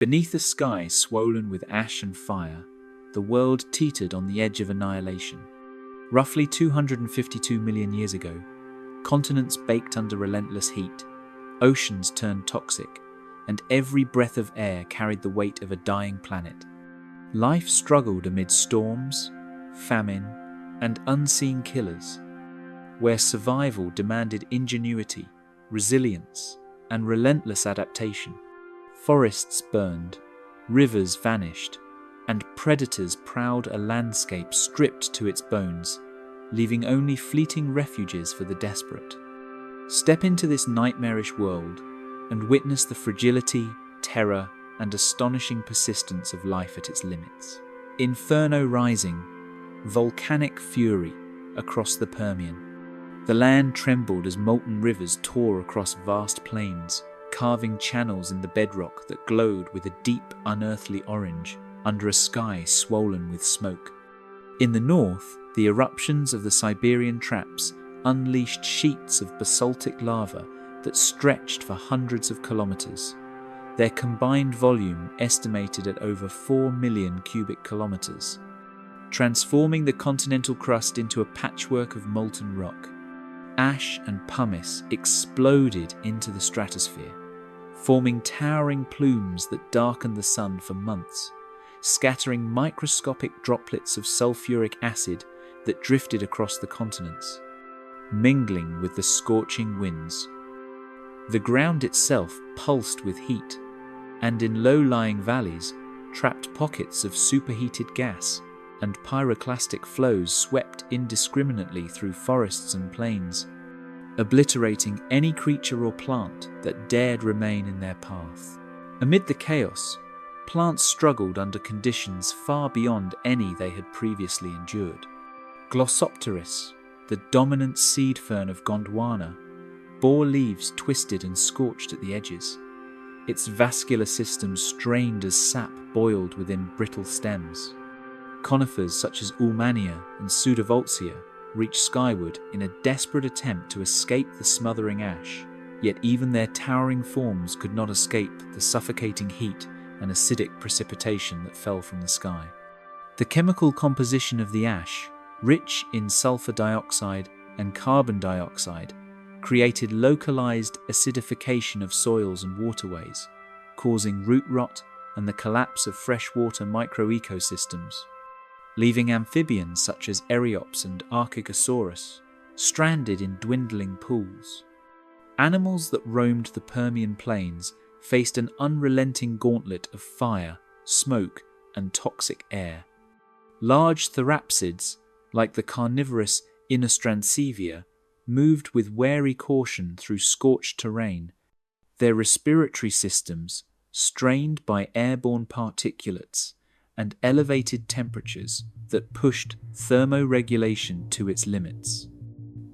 Beneath a sky swollen with ash and fire, the world teetered on the edge of annihilation. Roughly 252 million years ago, continents baked under relentless heat, oceans turned toxic, and every breath of air carried the weight of a dying planet. Life struggled amid storms, famine, and unseen killers, where survival demanded ingenuity, resilience, and relentless adaptation. Forests burned, rivers vanished, and predators prowled a landscape stripped to its bones, leaving only fleeting refuges for the desperate. Step into this nightmarish world and witness the fragility, terror, and astonishing persistence of life at its limits. Inferno rising, volcanic fury across the Permian. The land trembled as molten rivers tore across vast plains, carving channels in the bedrock that glowed with a deep, unearthly orange under a sky swollen with smoke. In the north, the eruptions of the Siberian traps unleashed sheets of basaltic lava that stretched for hundreds of kilometers, their combined volume estimated at over 4 million cubic kilometers, transforming the continental crust into a patchwork of molten rock. Ash and pumice exploded into the stratosphere, forming towering plumes that darkened the sun for months, scattering microscopic droplets of sulfuric acid that drifted across the continents, mingling with the scorching winds. The ground itself pulsed with heat, and in low-lying valleys, trapped pockets of superheated gas and pyroclastic flows swept indiscriminately through forests and plains, obliterating any creature or plant that dared remain in their path. Amid the chaos, plants struggled under conditions far beyond any they had previously endured. Glossopteris, the dominant seed fern of Gondwana, bore leaves twisted and scorched at the edges, its vascular system strained as sap boiled within brittle stems. Conifers such as Ulmania and Pseudovoltsia reached skyward in a desperate attempt to escape the smothering ash, yet even their towering forms could not escape the suffocating heat and acidic precipitation that fell from the sky. The chemical composition of the ash, rich in sulfur dioxide and carbon dioxide, created localized acidification of soils and waterways, causing root rot and the collapse of freshwater microecosystems, leaving amphibians such as Eriops and Archegosaurus stranded in dwindling pools. Animals that roamed the Permian plains faced an unrelenting gauntlet of fire, smoke, and toxic air. Large therapsids, like the carnivorous Inostrancevia, moved with wary caution through scorched terrain, their respiratory systems strained by airborne particulates and elevated temperatures that pushed thermoregulation to its limits.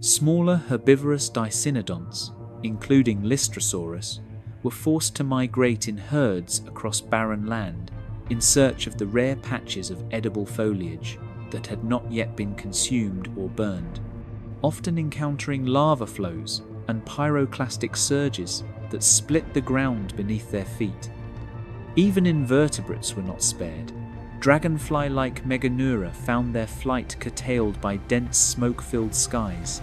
Smaller herbivorous dicynodonts, including Lystrosaurus, were forced to migrate in herds across barren land in search of the rare patches of edible foliage that had not yet been consumed or burned, often encountering lava flows and pyroclastic surges that split the ground beneath their feet. Even invertebrates were not spared. Dragonfly-like Meganeura found their flight curtailed by dense smoke-filled skies,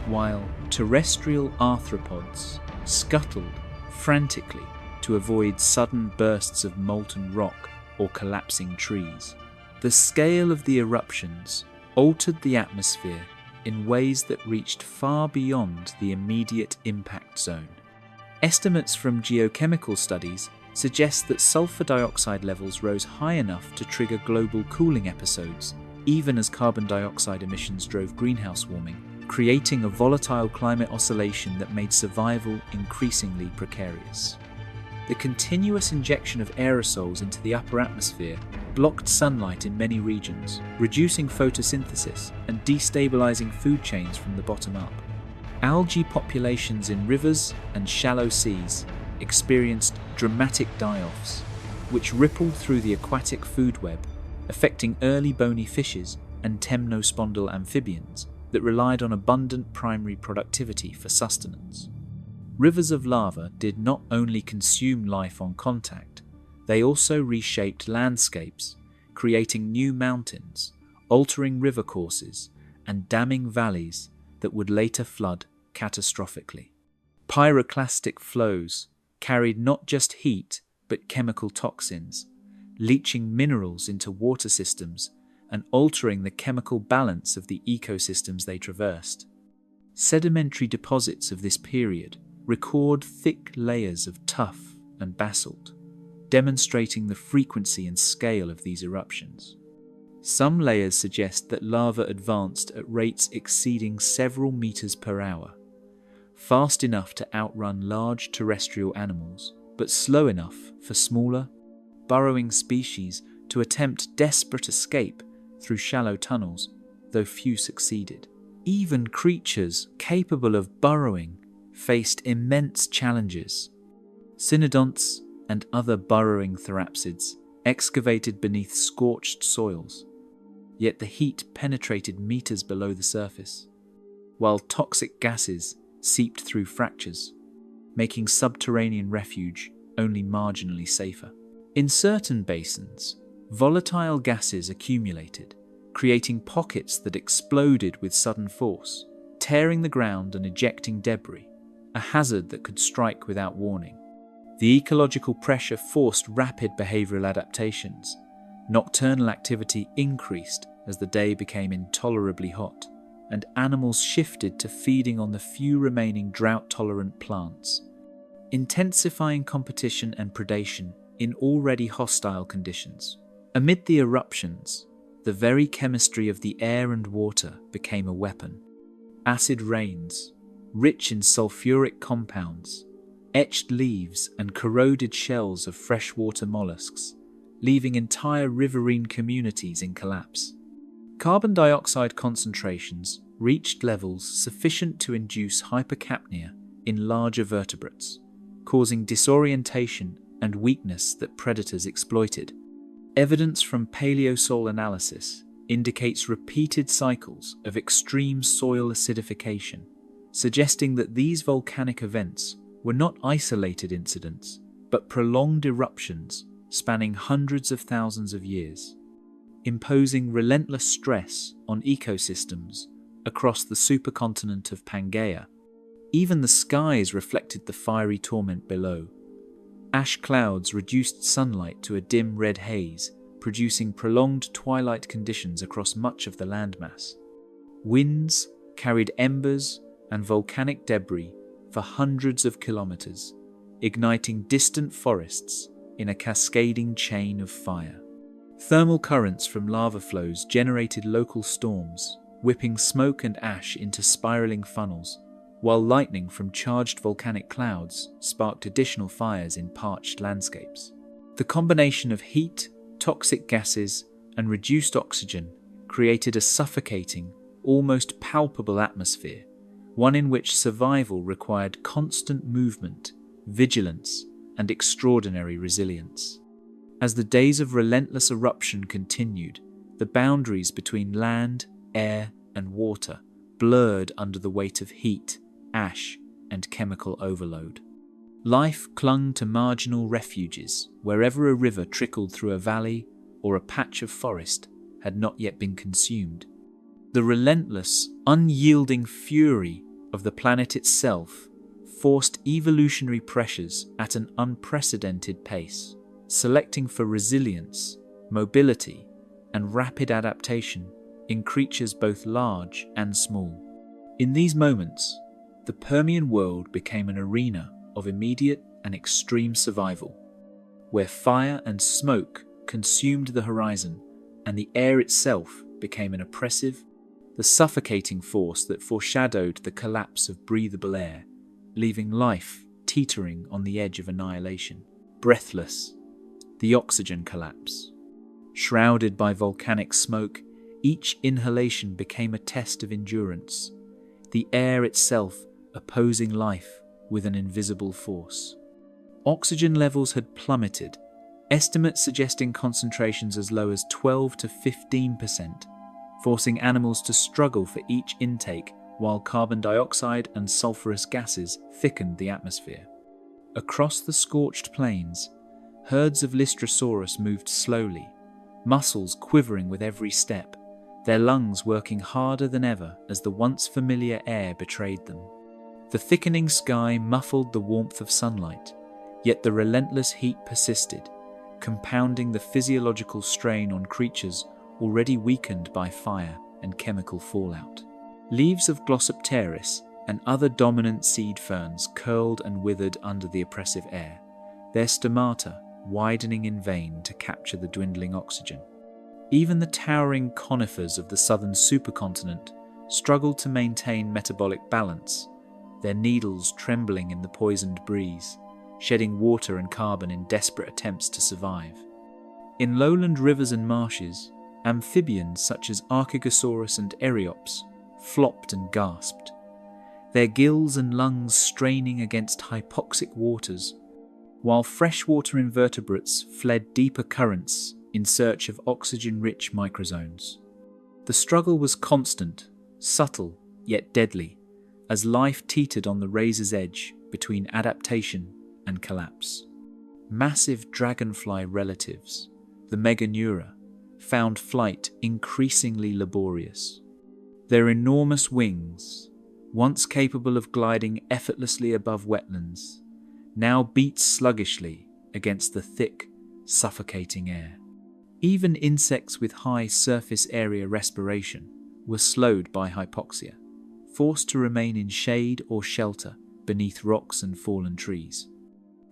while terrestrial arthropods scuttled frantically to avoid sudden bursts of molten rock or collapsing trees. The scale of the eruptions altered the atmosphere in ways that reached far beyond the immediate impact zone. Estimates from geochemical studies suggest that sulfur dioxide levels rose high enough to trigger global cooling episodes, even as carbon dioxide emissions drove greenhouse warming, creating a volatile climate oscillation that made survival increasingly precarious. The continuous injection of aerosols into the upper atmosphere blocked sunlight in many regions, reducing photosynthesis and destabilizing food chains from the bottom up. Algae populations in rivers and shallow seas experienced dramatic die-offs, which rippled through the aquatic food web, affecting early bony fishes and temnospondyle amphibians that relied on abundant primary productivity for sustenance. Rivers of lava did not only consume life on contact, They also reshaped landscapes, creating new mountains, altering river courses, and damming valleys that would later flood catastrophically. Pyroclastic flows carried not just heat but chemical toxins, leaching minerals into water systems and altering the chemical balance of the ecosystems they traversed. Sedimentary deposits of this period record thick layers of tuff and basalt, demonstrating the frequency and scale of these eruptions. Some layers suggest that lava advanced at rates exceeding several meters per hour, fast enough to outrun large terrestrial animals, but slow enough for smaller, burrowing species to attempt desperate escape through shallow tunnels, though few succeeded. Even creatures capable of burrowing faced immense challenges. Cynodonts and other burrowing therapsids excavated beneath scorched soils, yet the heat penetrated meters below the surface, while toxic gases seeped through fractures, making subterranean refuge only marginally safer. In certain basins, volatile gases accumulated, creating pockets that exploded with sudden force, tearing the ground and ejecting debris, a hazard that could strike without warning. The ecological pressure forced rapid behavioral adaptations. Nocturnal activity increased as the day became intolerably hot, and animals shifted to feeding on the few remaining drought-tolerant plants, intensifying competition and predation in already hostile conditions. Amid the eruptions, the very chemistry of the air and water became a weapon. Acid rains, rich in sulfuric compounds, etched leaves and corroded shells of freshwater mollusks, leaving entire riverine communities in collapse. Carbon dioxide concentrations reached levels sufficient to induce hypercapnia in larger vertebrates, causing disorientation and weakness that predators exploited. Evidence from paleosoil analysis indicates repeated cycles of extreme soil acidification, suggesting that these volcanic events were not isolated incidents, but prolonged eruptions spanning hundreds of thousands of years, imposing relentless stress on ecosystems across the supercontinent of Pangaea. Even the skies reflected the fiery torment below. Ash clouds reduced sunlight to a dim red haze, producing prolonged twilight conditions across much of the landmass. Winds carried embers and volcanic debris for hundreds of kilometers, igniting distant forests in a cascading chain of fire. Thermal currents from lava flows generated local storms, whipping smoke and ash into spiraling funnels, while lightning from charged volcanic clouds sparked additional fires in parched landscapes. The combination of heat, toxic gases, and reduced oxygen created a suffocating, almost palpable atmosphere, one in which survival required constant movement, vigilance, and extraordinary resilience. As the days of relentless eruption continued, the boundaries between land, air, and water blurred under the weight of heat, ash, and chemical overload. Life clung to marginal refuges wherever a river trickled through a valley or a patch of forest had not yet been consumed. The relentless, unyielding fury of the planet itself forced evolutionary pressures at an unprecedented pace, selecting for resilience, mobility, and rapid adaptation in creatures both large and small. In these moments, the Permian world became an arena of immediate and extreme survival, where fire and smoke consumed the horizon and the air itself became an oppressive, the suffocating force that foreshadowed the collapse of breathable air, leaving life teetering on the edge of annihilation. Breathless, the oxygen collapse. Shrouded by volcanic smoke, each inhalation became a test of endurance, the air itself opposing life with an invisible force. Oxygen levels had plummeted, estimates suggesting concentrations as low as 12 to 15%, forcing animals to struggle for each intake while carbon dioxide and sulfurous gases thickened the atmosphere. Across the scorched plains, herds of Lystrosaurus moved slowly, muscles quivering with every step, their lungs working harder than ever as the once familiar air betrayed them. The thickening sky muffled the warmth of sunlight, yet the relentless heat persisted, compounding the physiological strain on creatures already weakened by fire and chemical fallout. Leaves of Glossopteris and other dominant seed ferns curled and withered under the oppressive air, their stomata widening in vain to capture the dwindling oxygen. Even the towering conifers of the southern supercontinent struggled to maintain metabolic balance, their needles trembling in the poisoned breeze, shedding water and carbon in desperate attempts to survive. In lowland rivers and marshes, amphibians such as Archegosaurus and Eriops flopped and gasped, their gills and lungs straining against hypoxic waters, while freshwater invertebrates fled deeper currents in search of oxygen-rich microzones. The struggle was constant, subtle, yet deadly, as life teetered on the razor's edge between adaptation and collapse. Massive dragonfly relatives, the Meganeura, found flight increasingly laborious. Their enormous wings, once capable of gliding effortlessly above wetlands, now beat sluggishly against the thick, suffocating air. Even insects with high surface area respiration were slowed by hypoxia, forced to remain in shade or shelter beneath rocks and fallen trees.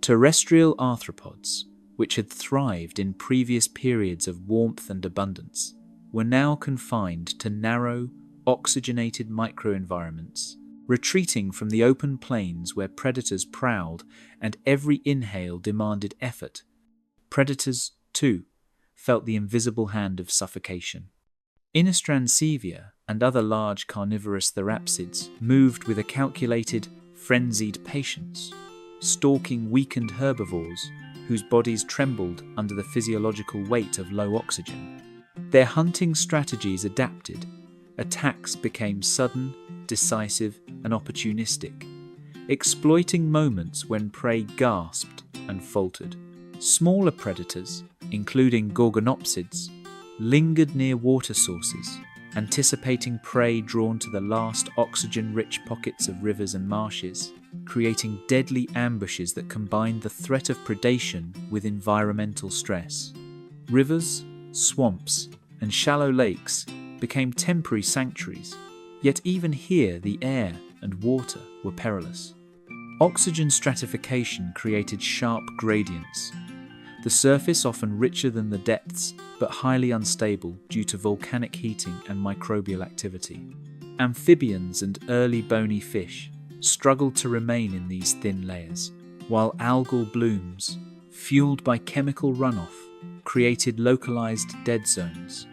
Terrestrial arthropods, which had thrived in previous periods of warmth and abundance, were now confined to narrow, oxygenated microenvironments, retreating from the open plains where predators prowled and every inhale demanded effort. Predators, too, felt the invisible hand of suffocation. Innostransevia and other large carnivorous therapsids moved with a calculated, frenzied patience, stalking weakened herbivores whose bodies trembled under the physiological weight of low oxygen. Their hunting strategies adapted. Attacks became sudden, decisive, and opportunistic, exploiting moments when prey gasped and faltered. Smaller predators, including gorgonopsids, lingered near water sources, anticipating prey drawn to the last oxygen-rich pockets of rivers and marshes, creating deadly ambushes that combined the threat of predation with environmental stress. Rivers, swamps, and shallow lakes became temporary sanctuaries, yet even here the air and water were perilous. Oxygen stratification created sharp gradients, the surface often richer than the depths, but highly unstable due to volcanic heating and microbial activity. Amphibians and early bony fish struggled to remain in these thin layers, while algal blooms, fueled by chemical runoff, created localized dead zones.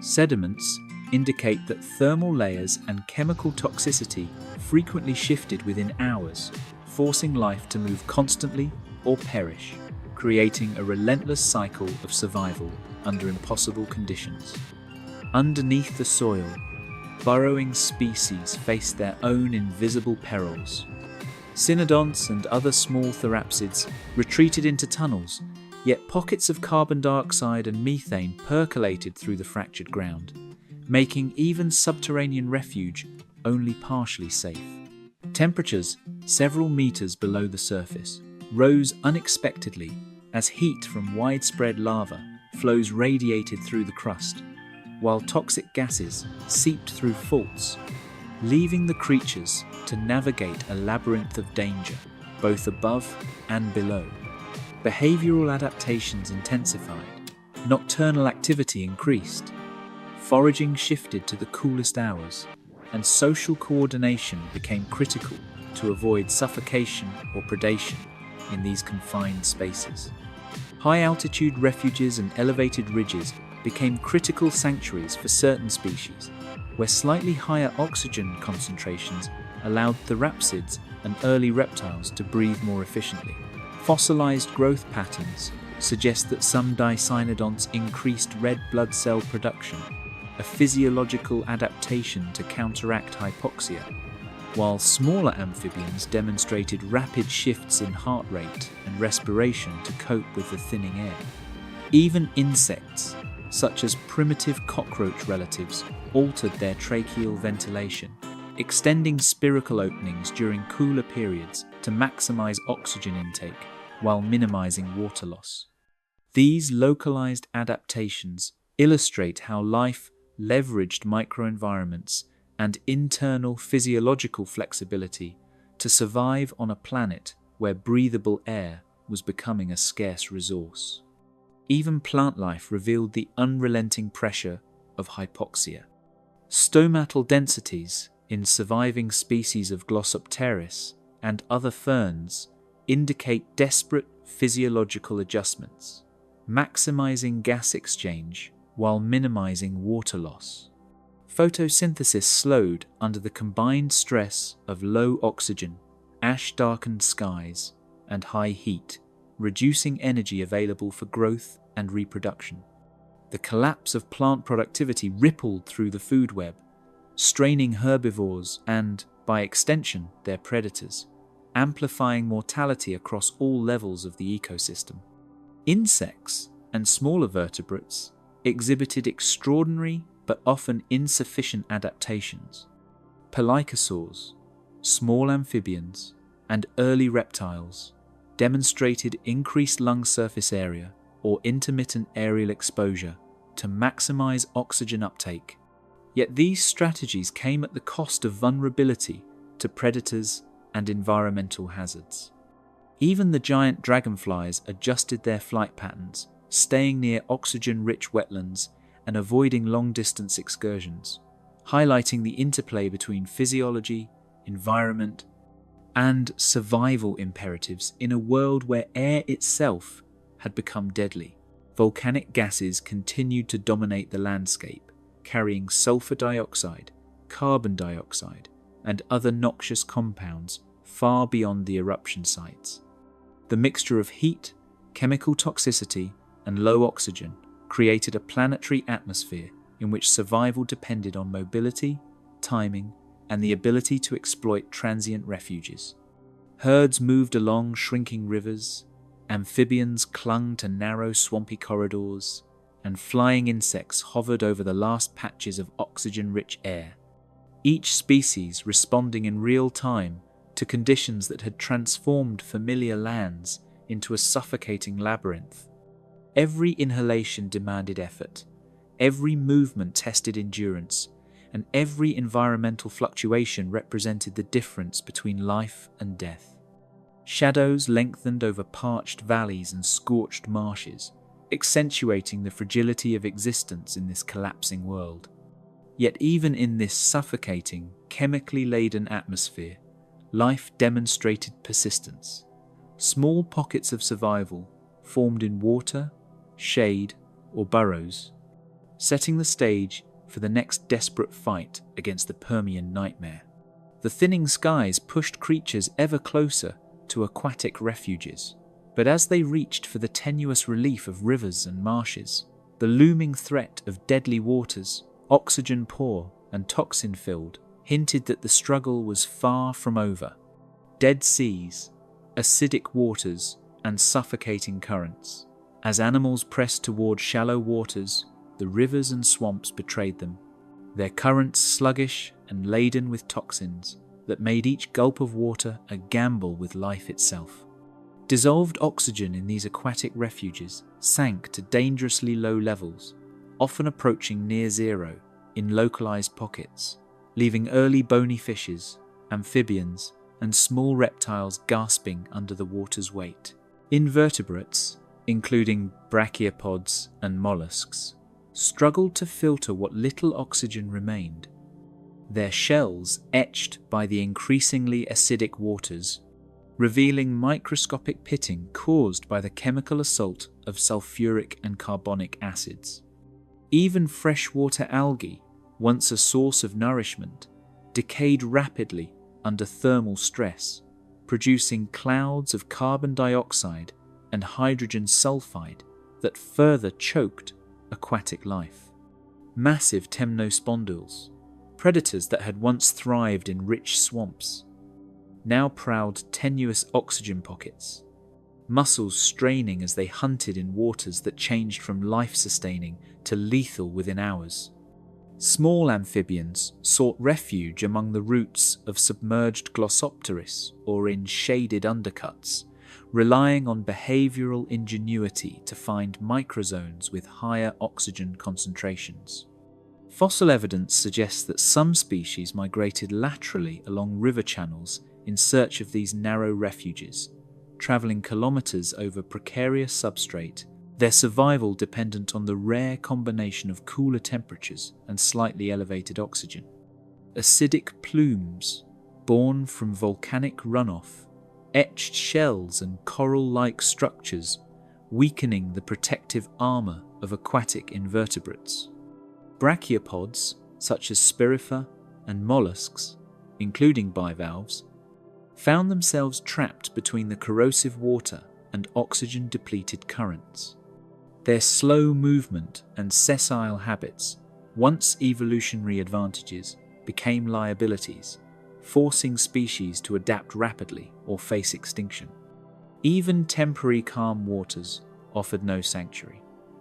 Sediments indicate that thermal layers and chemical toxicity frequently shifted within hours, forcing life to move constantly or perish, creating a relentless cycle of survival under impossible conditions. Underneath the soil, burrowing species faced their own invisible perils. Cynodonts and other small therapsids retreated into tunnels, yet pockets of carbon dioxide and methane percolated through the fractured ground, making even subterranean refuge only partially safe. Temperatures several meters below the surface rose unexpectedly as heat from widespread lava flows radiated through the crust, while toxic gases seeped through faults, leaving the creatures to navigate a labyrinth of danger, both above and below. Behavioral adaptations intensified, nocturnal activity increased, foraging shifted to the coolest hours, and social coordination became critical to avoid suffocation or predation in these confined spaces. High-altitude refuges and elevated ridges became critical sanctuaries for certain species, where slightly higher oxygen concentrations allowed therapsids and early reptiles to breathe more efficiently. Fossilized growth patterns suggest that some dicynodonts increased red blood cell production, a physiological adaptation to counteract hypoxia, while smaller amphibians demonstrated rapid shifts in heart rate and respiration to cope with the thinning air. Even insects, such as primitive cockroach relatives, altered their tracheal ventilation, extending spiracle openings during cooler periods to maximize oxygen intake while minimizing water loss. These localized adaptations illustrate how life leveraged microenvironments and internal physiological flexibility to survive on a planet where breathable air was becoming a scarce resource. Even plant life revealed the unrelenting pressure of hypoxia. Stomatal densities in surviving species of Glossopteris and other ferns indicate desperate physiological adjustments, maximizing gas exchange while minimizing water loss. Photosynthesis slowed under the combined stress of low oxygen, ash-darkened skies, and high heat, reducing energy available for growth and reproduction. The collapse of plant productivity rippled through the food web, straining herbivores and, by extension, their predators, amplifying mortality across all levels of the ecosystem. Insects and smaller vertebrates exhibited extraordinary but often insufficient adaptations. Pelycosaurs, small amphibians, and early reptiles demonstrated increased lung surface area or intermittent aerial exposure to maximize oxygen uptake. Yet these strategies came at the cost of vulnerability to predators and environmental hazards. Even the giant dragonflies adjusted their flight patterns, staying near oxygen-rich wetlands and avoiding long-distance excursions, highlighting the interplay between physiology, environment, and survival imperatives in a world where air itself had become deadly. Volcanic gases continued to dominate the landscape, carrying sulfur dioxide, carbon dioxide, and other noxious compounds far beyond the eruption sites. The mixture of heat, chemical toxicity, and low oxygen created a planetary atmosphere in which survival depended on mobility, timing, and the ability to exploit transient refuges. Herds moved along shrinking rivers, amphibians clung to narrow swampy corridors, and flying insects hovered over the last patches of oxygen-rich air, each species responding in real time to conditions that had transformed familiar lands into a suffocating labyrinth. Every inhalation demanded effort, every movement tested endurance, and every environmental fluctuation represented the difference between life and death. Shadows lengthened over parched valleys and scorched marshes, accentuating the fragility of existence in this collapsing world. Yet even in this suffocating, chemically laden atmosphere, life demonstrated persistence. Small pockets of survival formed in water, shade, or burrows, setting the stage for the next desperate fight against the Permian nightmare. The thinning skies pushed creatures ever closer to aquatic refuges, but as they reached for the tenuous relief of rivers and marshes, the looming threat of deadly waters, oxygen-poor and toxin-filled, hinted that the struggle was far from over. Dead seas, acidic waters, and suffocating currents. As animals pressed toward shallow waters, the rivers and swamps betrayed them, their currents sluggish and laden with toxins that made each gulp of water a gamble with life itself. Dissolved oxygen in these aquatic refuges sank to dangerously low levels, often approaching near zero in localized pockets, leaving early bony fishes, amphibians, and small reptiles gasping under the water's weight. Invertebrates, including brachiopods and mollusks, struggled to filter what little oxygen remained. Their shells etched by the increasingly acidic waters, revealing microscopic pitting caused by the chemical assault of sulfuric and carbonic acids. Even freshwater algae, once a source of nourishment, decayed rapidly under thermal stress, producing clouds of carbon dioxide and hydrogen sulfide that further choked aquatic life. Massive temnospondyls, Predators that had once thrived in rich swamps now prowled tenuous oxygen pockets, muscles straining as they hunted in waters that changed from life-sustaining to lethal within hours. Small amphibians sought refuge among the roots of submerged Glossopteris or in shaded undercuts, relying on behavioral ingenuity to find microzones with higher oxygen concentrations. Fossil evidence suggests that some species migrated laterally along river channels in search of these narrow refuges, travelling kilometres over precarious substrate, their survival dependent on the rare combination of cooler temperatures and slightly elevated oxygen. Acidic plumes, born from volcanic runoff, etched shells and coral-like structures, weakening the protective armour of aquatic invertebrates. Brachiopods, such as spirifa and mollusks, including bivalves, found themselves trapped between the corrosive water and oxygen-depleted currents. Their slow movement and sessile habits, once evolutionary advantages, became liabilities, forcing species to adapt rapidly or face extinction. Even temporary calm waters offered no sanctuary,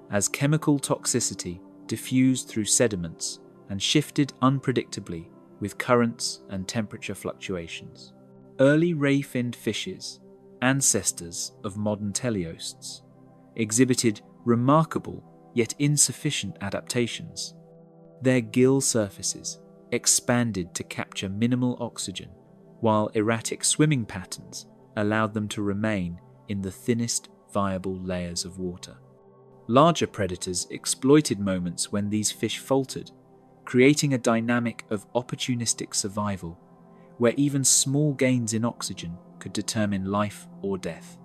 as chemical toxicity diffused through sediments and shifted unpredictably with currents and temperature fluctuations. Early ray-finned fishes, ancestors of modern teleosts, exhibited remarkable yet insufficient adaptations. Their gill surfaces expanded to capture minimal oxygen, while erratic swimming patterns allowed them to remain in the thinnest viable layers of water. Larger predators exploited moments when these fish faltered, creating a dynamic of opportunistic survival where even small gains in oxygen could determine life or death.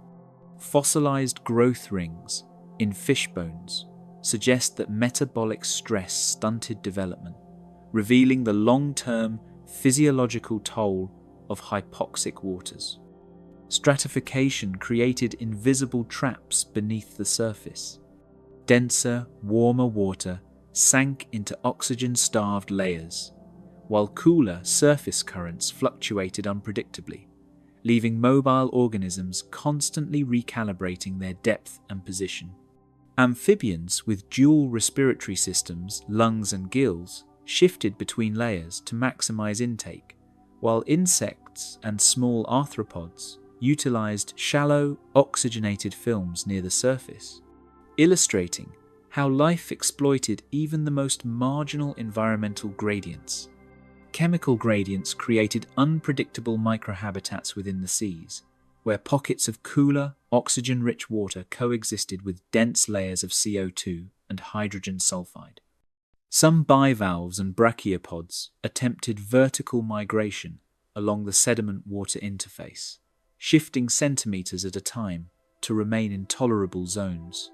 Fossilized growth rings in fish bones suggest that metabolic stress stunted development, revealing the long-term physiological toll of hypoxic waters. Stratification created invisible traps beneath the surface. Denser, warmer water sank into oxygen-starved layers, while cooler surface currents fluctuated unpredictably, leaving mobile organisms constantly recalibrating their depth and position. Amphibians with dual respiratory systems, lungs and gills, shifted between layers to maximize intake, while insects and small arthropods utilized shallow, oxygenated films near the surface, illustrating how life exploited even the most marginal environmental gradients. Chemical gradients created unpredictable microhabitats within the seas, where pockets of cooler, oxygen-rich water coexisted with dense layers of CO2 and hydrogen sulfide. Some bivalves and brachiopods attempted vertical migration along the sediment-water interface, shifting centimeters at a time to remain in tolerable zones.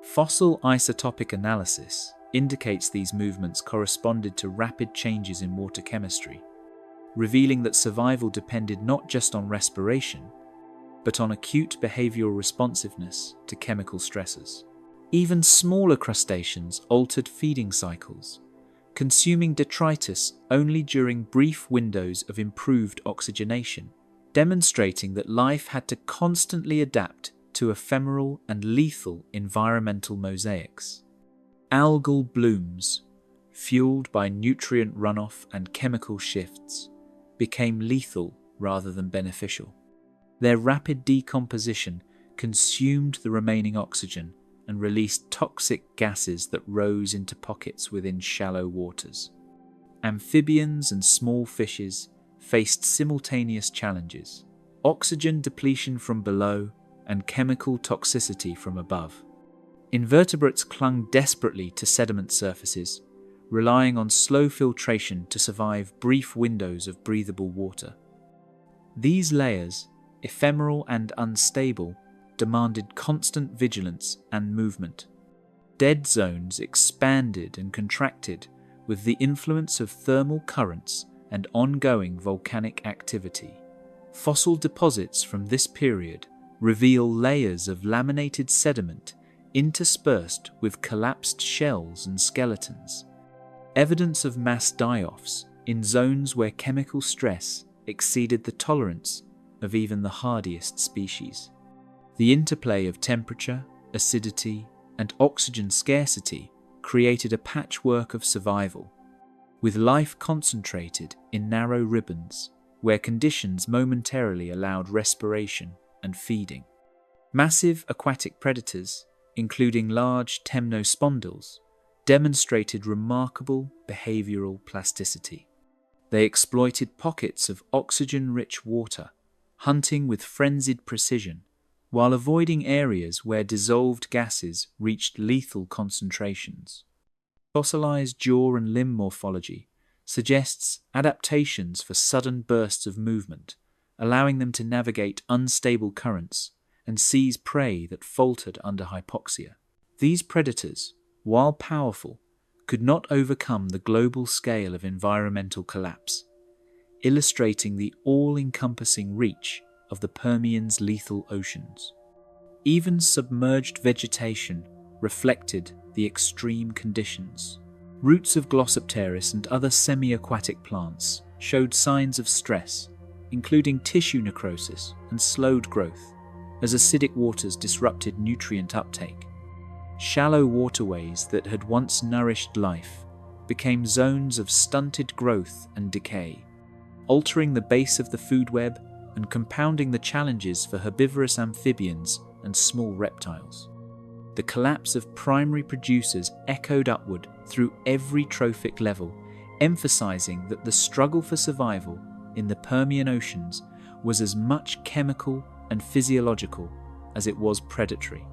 Fossil isotopic analysis indicates these movements corresponded to rapid changes in water chemistry, revealing that survival depended not just on respiration, but on acute behavioral responsiveness to chemical stresses. Even smaller crustaceans altered feeding cycles, consuming detritus only during brief windows of improved oxygenation, demonstrating that life had to constantly adapt to ephemeral and lethal environmental mosaics. Algal blooms, fueled by nutrient runoff and chemical shifts, became lethal rather than beneficial. Their rapid decomposition consumed the remaining oxygen and released toxic gases that rose into pockets within shallow waters. Amphibians and small fishes faced simultaneous challenges: oxygen depletion from below and chemical toxicity from above. Invertebrates clung desperately to sediment surfaces, relying on slow filtration to survive brief windows of breathable water. These layers, ephemeral and unstable, demanded constant vigilance and movement. Dead zones expanded and contracted with the influence of thermal currents and ongoing volcanic activity. Fossil deposits from this period reveal layers of laminated sediment interspersed with collapsed shells and skeletons, evidence of mass die-offs in zones where chemical stress exceeded the tolerance of even the hardiest species. The interplay of temperature, acidity, and oxygen scarcity created a patchwork of survival, with life concentrated in narrow ribbons where conditions momentarily allowed respiration and feeding. Massive aquatic predators, including large temnospondyls, demonstrated remarkable behavioral plasticity. They exploited pockets of oxygen-rich water, hunting with frenzied precision, while avoiding areas where dissolved gases reached lethal concentrations. Fossilized jaw and limb morphology suggests adaptations for sudden bursts of movement, allowing them to navigate unstable currents and seize prey that faltered under hypoxia. These predators, while powerful, could not overcome the global scale of environmental collapse, illustrating the all-encompassing reach of the Permian's lethal oceans. Even submerged vegetation reflected the extreme conditions. Roots of Glossopteris and other semi-aquatic plants showed signs of stress, including tissue necrosis and slowed growth, as acidic waters disrupted nutrient uptake. Shallow waterways that had once nourished life became zones of stunted growth and decay, altering the base of the food web and compounding the challenges for herbivorous amphibians and small reptiles. The collapse of primary producers echoed upward through every trophic level, emphasizing that the struggle for survival in the Permian oceans was as much chemical and physiological as it was predatory.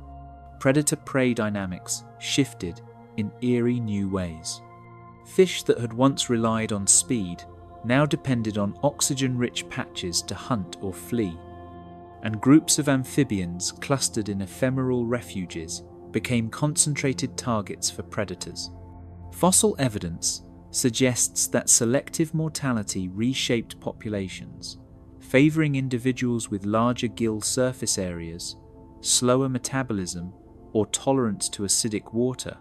Predator-prey dynamics shifted in eerie new ways. Fish that had once relied on speed now depended on oxygen-rich patches to hunt or flee, and groups of amphibians clustered in ephemeral refuges became concentrated targets for predators. Fossil evidence suggests that selective mortality reshaped populations, favoring individuals with larger gill surface areas, slower metabolism, or tolerance to acidic water,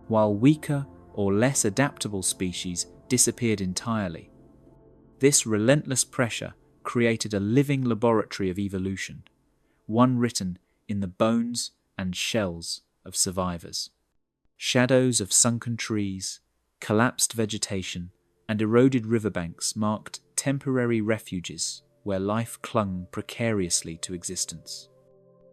while weaker or less adaptable species disappeared entirely. This relentless pressure created a living laboratory of evolution, one written in the bones and shells of survivors. Shadows of sunken trees, collapsed vegetation, and eroded riverbanks marked temporary refuges where life clung precariously to existence.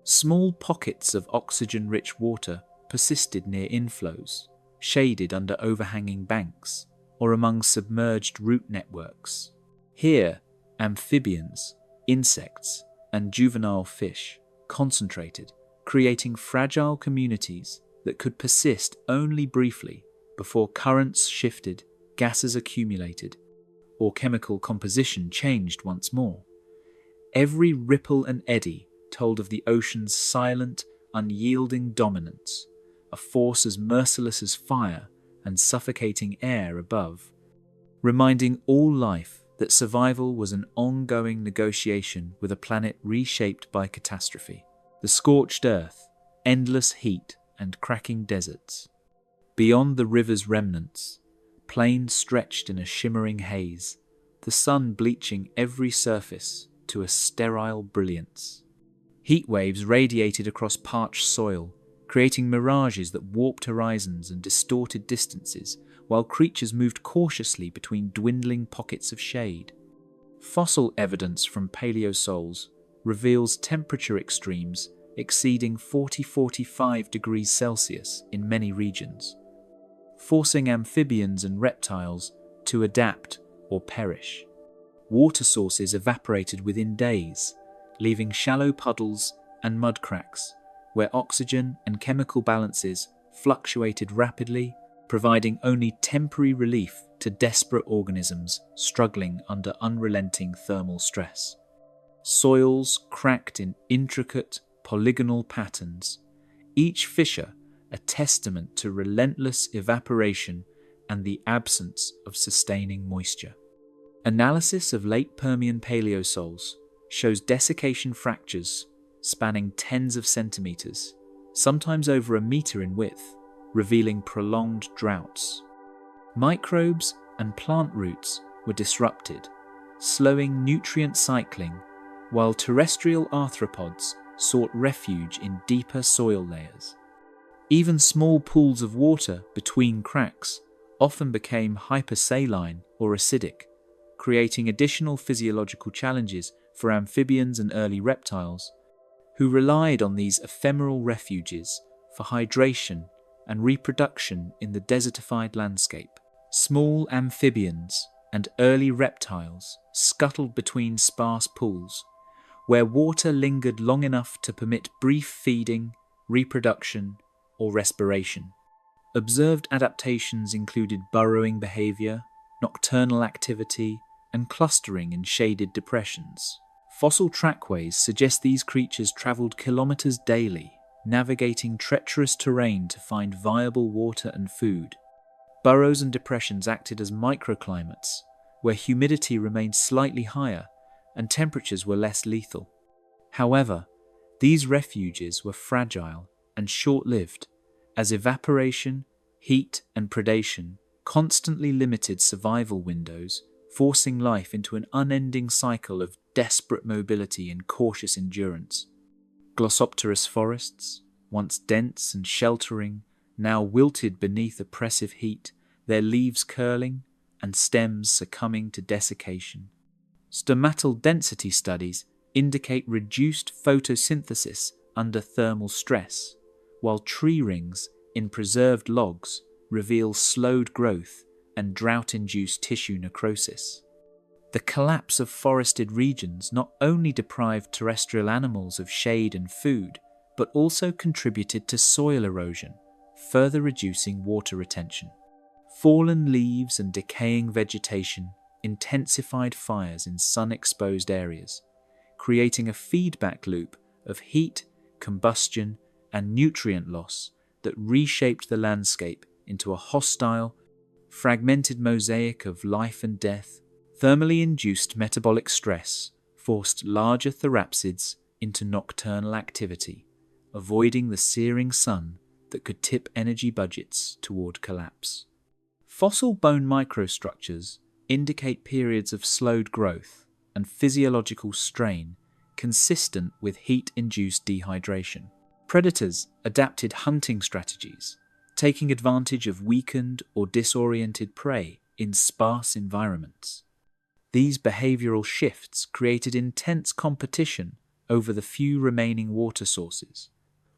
Small pockets of oxygen-rich water persisted near inflows, shaded under overhanging banks, or among submerged root networks. Here, amphibians, insects, and juvenile fish concentrated, creating fragile communities that could persist only briefly before currents shifted, gases accumulated, or chemical composition changed once more. Every ripple and eddy told of the ocean's silent, unyielding dominance, a force as merciless as fire and suffocating air above, reminding all life that survival was an ongoing negotiation with a planet reshaped by catastrophe. The scorched earth, endless heat, and cracking deserts. Beyond the river's remnants, plains stretched in a shimmering haze, the sun bleaching every surface to a sterile brilliance. Heat waves radiated across parched soil, creating mirages that warped horizons and distorted distances, while creatures moved cautiously between dwindling pockets of shade. Fossil evidence from paleosols reveals temperature extremes exceeding 40–45 degrees Celsius in many regions, forcing amphibians and reptiles to adapt or perish. Water sources evaporated within days, leaving shallow puddles and mud cracks where oxygen and chemical balances fluctuated rapidly, providing only temporary relief to desperate organisms struggling under unrelenting thermal stress. Soils cracked in intricate, polygonal patterns, each fissure a testament to relentless evaporation and the absence of sustaining moisture. Analysis of late Permian paleosols shows desiccation fractures spanning tens of centimeters, sometimes over a meter in width, revealing prolonged droughts. Microbes and plant roots were disrupted, slowing nutrient cycling, while terrestrial arthropods sought refuge in deeper soil layers. Even small pools of water between cracks often became hypersaline or acidic, creating additional physiological challenges for amphibians and early reptiles, who relied on these ephemeral refuges for hydration and reproduction in the desertified landscape. Small amphibians and early reptiles scuttled between sparse pools, where water lingered long enough to permit brief feeding, reproduction, or respiration. Observed adaptations included burrowing behavior, nocturnal activity, and clustering in shaded depressions. Fossil trackways suggest these creatures traveled kilometers daily, navigating treacherous terrain to find viable water and food. Burrows and depressions acted as microclimates, where humidity remained slightly higher and temperatures were less lethal. However, these refuges were fragile and short-lived, as evaporation, heat, and predation constantly limited survival windows, forcing life into an unending cycle of desperate mobility and cautious endurance. Glossopterous forests, once dense and sheltering, now wilted beneath oppressive heat, their leaves curling and stems succumbing to desiccation. Stomatal density studies indicate reduced photosynthesis under thermal stress, while tree rings in preserved logs reveal slowed growth and drought-induced tissue necrosis. The collapse of forested regions not only deprived terrestrial animals of shade and food, but also contributed to soil erosion, further reducing water retention. Fallen leaves and decaying vegetation intensified fires in sun-exposed areas, creating a feedback loop of heat, combustion, and nutrient loss that reshaped the landscape into a hostile, fragmented mosaic of life and death. Thermally induced metabolic stress forced larger therapsids into nocturnal activity, avoiding the searing sun that could tip energy budgets toward collapse. Fossil bone microstructures indicate periods of slowed growth and physiological strain consistent with heat-induced dehydration. Predators adapted hunting strategies, taking advantage of weakened or disoriented prey in sparse environments. These behavioral shifts created intense competition over the few remaining water sources,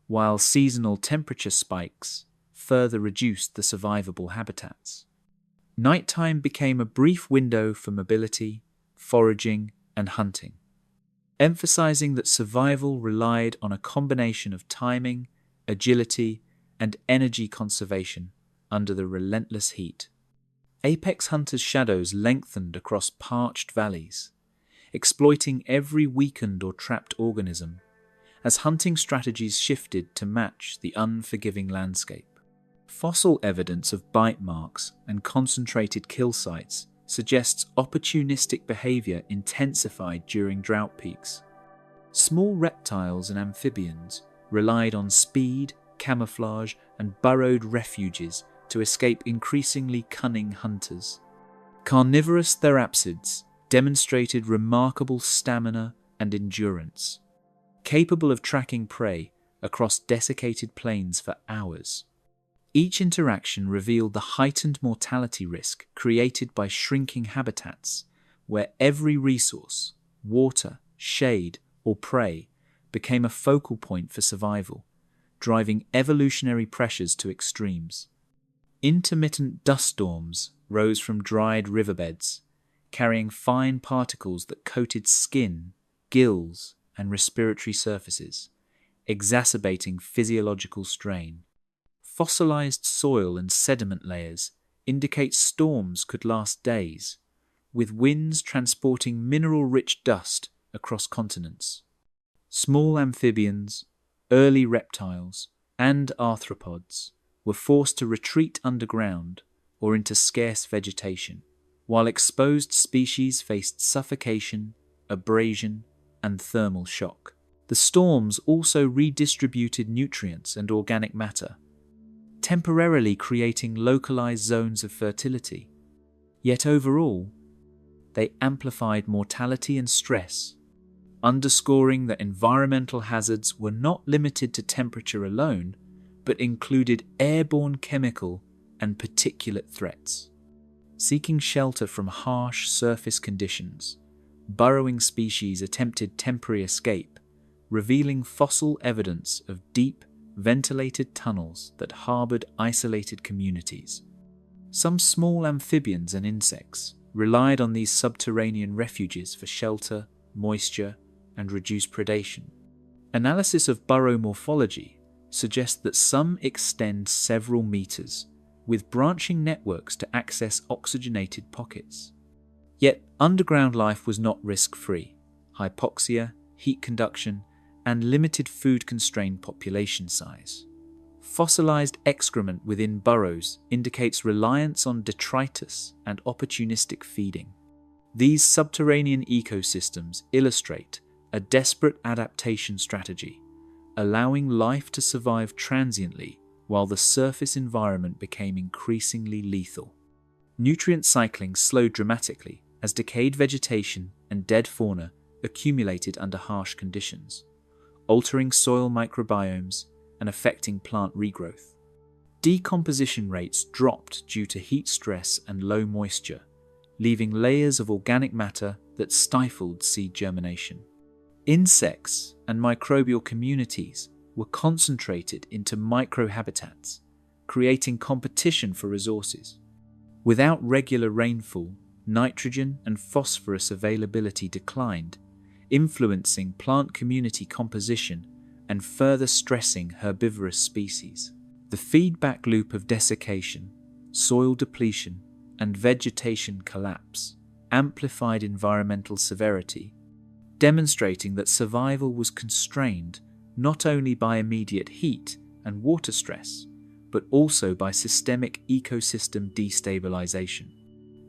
while seasonal temperature spikes further reduced the survivable habitats. Nighttime became a brief window for mobility, foraging, and hunting, emphasizing that survival relied on a combination of timing, agility, and energy conservation under the relentless heat. Apex hunters' shadows lengthened across parched valleys, exploiting every weakened or trapped organism, as hunting strategies shifted to match the unforgiving landscape. Fossil evidence of bite marks and concentrated kill sites suggests opportunistic behavior intensified during drought peaks. Small reptiles and amphibians relied on speed, camouflage, and burrowed refuges to escape increasingly cunning hunters. Carnivorous therapsids demonstrated remarkable stamina and endurance, capable of tracking prey across desiccated plains for hours. Each interaction revealed the heightened mortality risk created by shrinking habitats, where every resource, water, shade, or prey, became a focal point for survival, driving evolutionary pressures to extremes. Intermittent dust storms rose from dried riverbeds, carrying fine particles that coated skin, gills, and respiratory surfaces, exacerbating physiological strain. Fossilized soil and sediment layers indicate storms could last days, with winds transporting mineral-rich dust across continents. Small amphibians, early reptiles, and arthropods were forced to retreat underground or into scarce vegetation, while exposed species faced suffocation, abrasion, and thermal shock. The storms also redistributed nutrients and organic matter, temporarily creating localized zones of fertility. Yet overall, they amplified mortality and stress, underscoring that environmental hazards were not limited to temperature alone, but included airborne chemical and particulate threats. Seeking shelter from harsh surface conditions, burrowing species attempted temporary escape, revealing fossil evidence of deep, ventilated tunnels that harbored isolated communities. Some small amphibians and insects relied on these subterranean refuges for shelter, moisture, and reduced predation. Analysis of burrow morphology suggests that some extend several meters, with branching networks to access oxygenated pockets. Yet underground life was not risk-free. Hypoxia, heat conduction, and limited food-constrained population size. Fossilized excrement within burrows indicates reliance on detritus and opportunistic feeding. These subterranean ecosystems illustrate a desperate adaptation strategy, allowing life to survive transiently while the surface environment became increasingly lethal. Nutrient cycling slowed dramatically as decayed vegetation and dead fauna accumulated under harsh conditions, altering soil microbiomes and affecting plant regrowth. Decomposition rates dropped due to heat stress and low moisture, leaving layers of organic matter that stifled seed germination. Insects and microbial communities were concentrated into microhabitats, creating competition for resources. Without regular rainfall, nitrogen and phosphorus availability declined, influencing plant community composition and further stressing herbivorous species. The feedback loop of desiccation, soil depletion, and vegetation collapse amplified environmental severity, demonstrating that survival was constrained not only by immediate heat and water stress, but also by systemic ecosystem destabilization.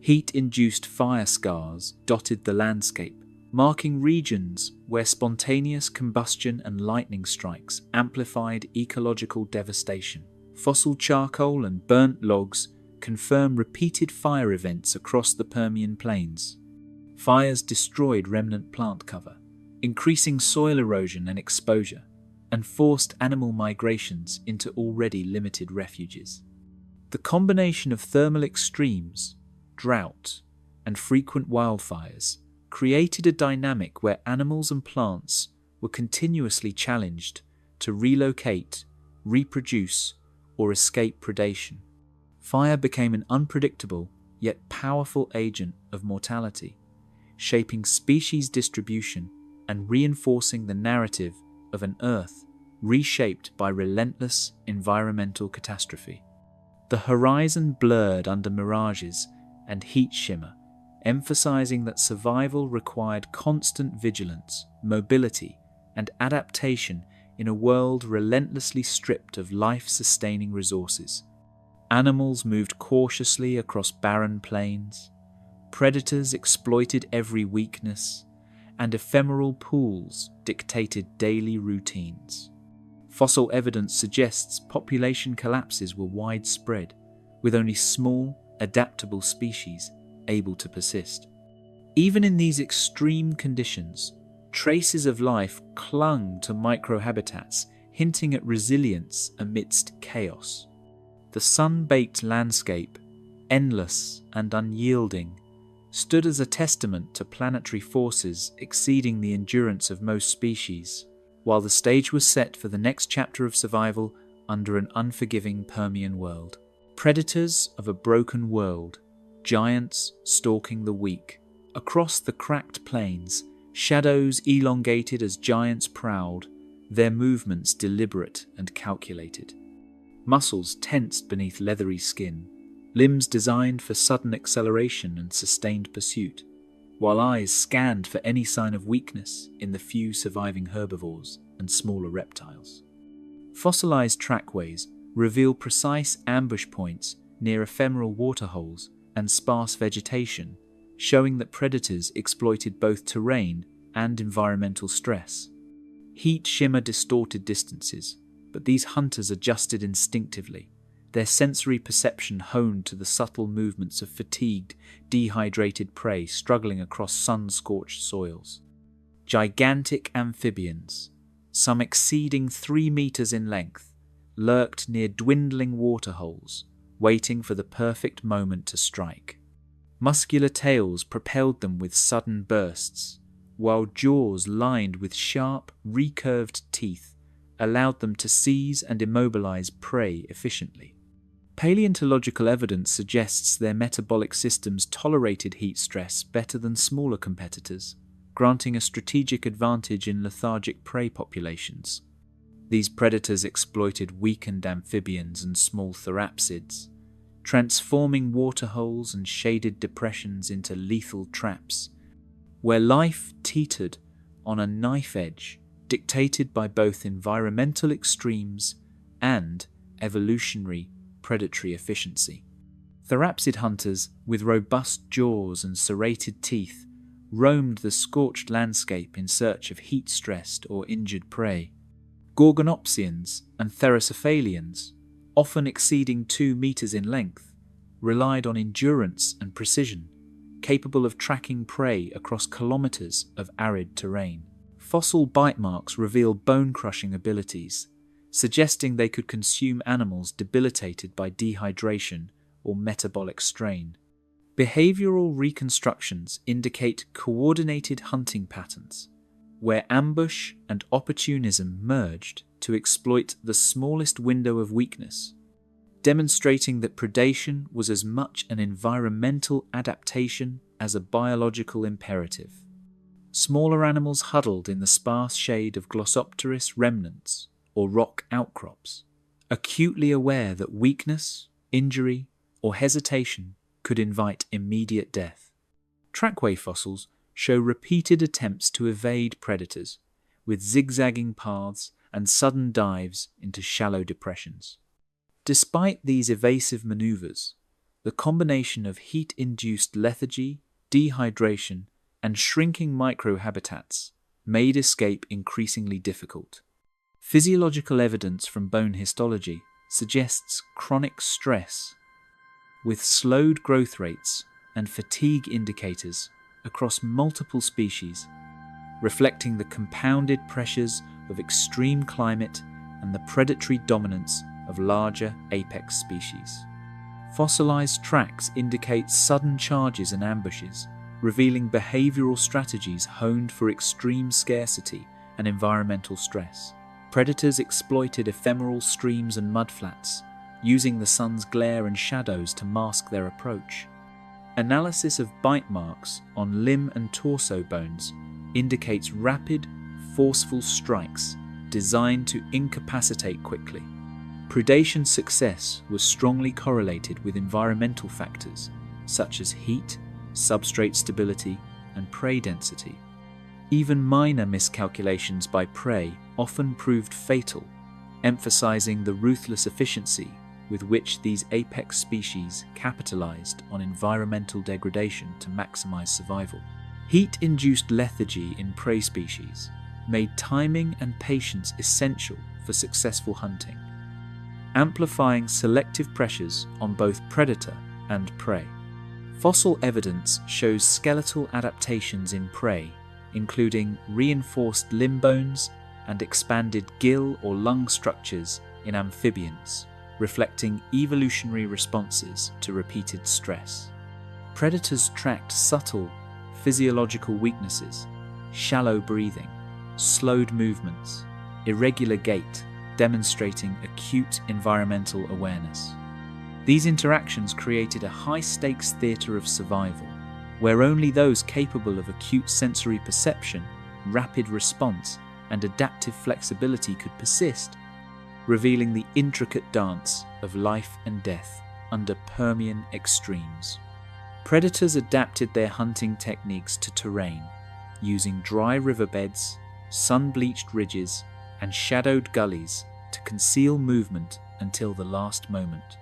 Heat-induced fire scars dotted the landscape, marking regions where spontaneous combustion and lightning strikes amplified ecological devastation. Fossil charcoal and burnt logs confirm repeated fire events across the Permian Plains. Fires destroyed remnant plant cover, increasing soil erosion and exposure, and forced animal migrations into already limited refuges. The combination of thermal extremes, drought, and frequent wildfires created a dynamic where animals and plants were continuously challenged to relocate, reproduce, or escape predation. Fire became an unpredictable yet powerful agent of mortality, shaping species distribution and reinforcing the narrative of an Earth reshaped by relentless environmental catastrophe. The horizon blurred under mirages and heat shimmer, emphasizing that survival required constant vigilance, mobility, and adaptation in a world relentlessly stripped of life-sustaining resources. Animals moved cautiously across barren plains, predators exploited every weakness, and ephemeral pools dictated daily routines. Fossil evidence suggests population collapses were widespread, with only small, adaptable species able to persist. Even in these extreme conditions, traces of life clung to microhabitats, hinting at resilience amidst chaos. The sun-baked landscape, endless and unyielding, stood as a testament to planetary forces exceeding the endurance of most species, while the stage was set for the next chapter of survival under an unforgiving Permian world. Predators of a broken world, giants stalking the weak. Across the cracked plains, shadows elongated as giants prowled, their movements deliberate and calculated. Muscles tensed beneath leathery skin, limbs designed for sudden acceleration and sustained pursuit, while eyes scanned for any sign of weakness in the few surviving herbivores and smaller reptiles. Fossilized trackways reveal precise ambush points near ephemeral waterholes and sparse vegetation, showing that predators exploited both terrain and environmental stress. Heat shimmer distorted distances, but these hunters adjusted instinctively, their sensory perception honed to the subtle movements of fatigued, dehydrated prey struggling across sun-scorched soils. Gigantic amphibians, some exceeding 3 meters in length, lurked near dwindling waterholes, waiting for the perfect moment to strike. Muscular tails propelled them with sudden bursts, while jaws lined with sharp, recurved teeth allowed them to seize and immobilize prey efficiently. Paleontological evidence suggests their metabolic systems tolerated heat stress better than smaller competitors, granting a strategic advantage in lethargic prey populations. These predators exploited weakened amphibians and small therapsids, transforming waterholes and shaded depressions into lethal traps, where life teetered on a knife edge dictated by both environmental extremes and evolutionary predatory efficiency. Therapsid hunters with robust jaws and serrated teeth roamed the scorched landscape in search of heat-stressed or injured prey. Gorgonopsians and Therocephalians, often exceeding 2 meters in length, relied on endurance and precision, capable of tracking prey across kilometers of arid terrain. Fossil bite marks reveal bone-crushing abilities, suggesting they could consume animals debilitated by dehydration or metabolic strain. Behavioral reconstructions indicate coordinated hunting patterns, where ambush and opportunism merged to exploit the smallest window of weakness, demonstrating that predation was as much an environmental adaptation as a biological imperative. Smaller animals huddled in the sparse shade of Glossopteris remnants or rock outcrops, acutely aware that weakness, injury, or hesitation could invite immediate death. Trackway fossils show repeated attempts to evade predators, with zigzagging paths and sudden dives into shallow depressions. Despite these evasive maneuvers, the combination of heat-induced lethargy, dehydration, and shrinking microhabitats made escape increasingly difficult. Physiological evidence from bone histology suggests chronic stress, with slowed growth rates and fatigue indicators across multiple species, reflecting the compounded pressures of extreme climate and the predatory dominance of larger apex species. Fossilized tracks indicate sudden charges and ambushes, revealing behavioral strategies honed for extreme scarcity and environmental stress. Predators exploited ephemeral streams and mudflats, using the sun's glare and shadows to mask their approach. Analysis of bite marks on limb and torso bones indicates rapid, forceful strikes designed to incapacitate quickly. Predation success was strongly correlated with environmental factors such as heat, substrate stability, and prey density. Even minor miscalculations by prey often proved fatal, emphasizing the ruthless efficiency with which these apex species capitalized on environmental degradation to maximize survival. Heat-induced lethargy in prey species made timing and patience essential for successful hunting, amplifying selective pressures on both predator and prey. Fossil evidence shows skeletal adaptations in prey, including reinforced limb bones and expanded gill or lung structures in amphibians, reflecting evolutionary responses to repeated stress. Predators tracked subtle physiological weaknesses, shallow breathing, slowed movements, irregular gait, demonstrating acute environmental awareness. These interactions created a high-stakes theatre of survival, where only those capable of acute sensory perception, rapid response, and adaptive flexibility could persist, revealing the intricate dance of life and death under Permian extremes. Predators adapted their hunting techniques to terrain, using dry riverbeds, sun-bleached ridges, and shadowed gullies to conceal movement until the last moment.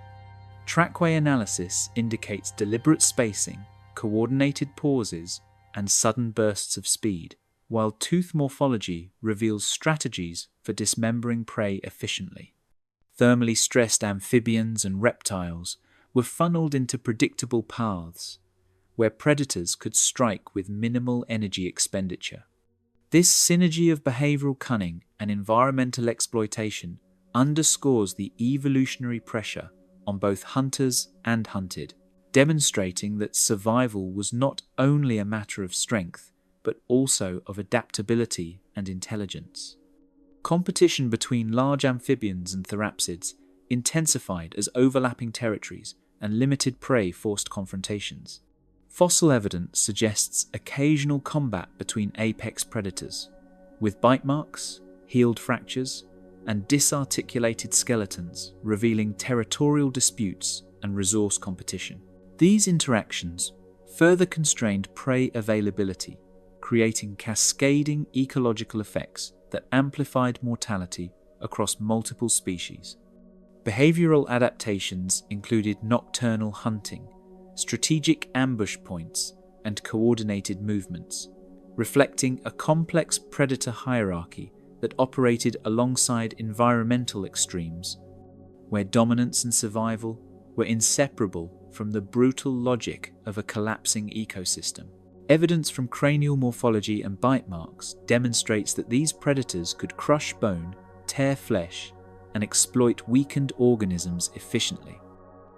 Trackway analysis indicates deliberate spacing, coordinated pauses, and sudden bursts of speed, while tooth morphology reveals strategies for dismembering prey efficiently. Thermally stressed amphibians and reptiles were funneled into predictable paths, where predators could strike with minimal energy expenditure. This synergy of behavioral cunning and environmental exploitation underscores the evolutionary pressure on both hunters and hunted, demonstrating that survival was not only a matter of strength, but also of adaptability and intelligence. Competition between large amphibians and therapsids intensified as overlapping territories and limited prey forced confrontations. Fossil evidence suggests occasional combat between apex predators, with bite marks, healed fractures, and disarticulated skeletons revealing territorial disputes and resource competition. These interactions further constrained prey availability, creating cascading ecological effects that amplified mortality across multiple species. Behavioral adaptations included nocturnal hunting, strategic ambush points, and coordinated movements, reflecting a complex predator hierarchy that operated alongside environmental extremes, where dominance and survival were inseparable from the brutal logic of a collapsing ecosystem. Evidence from cranial morphology and bite marks demonstrates that these predators could crush bone, tear flesh, and exploit weakened organisms efficiently.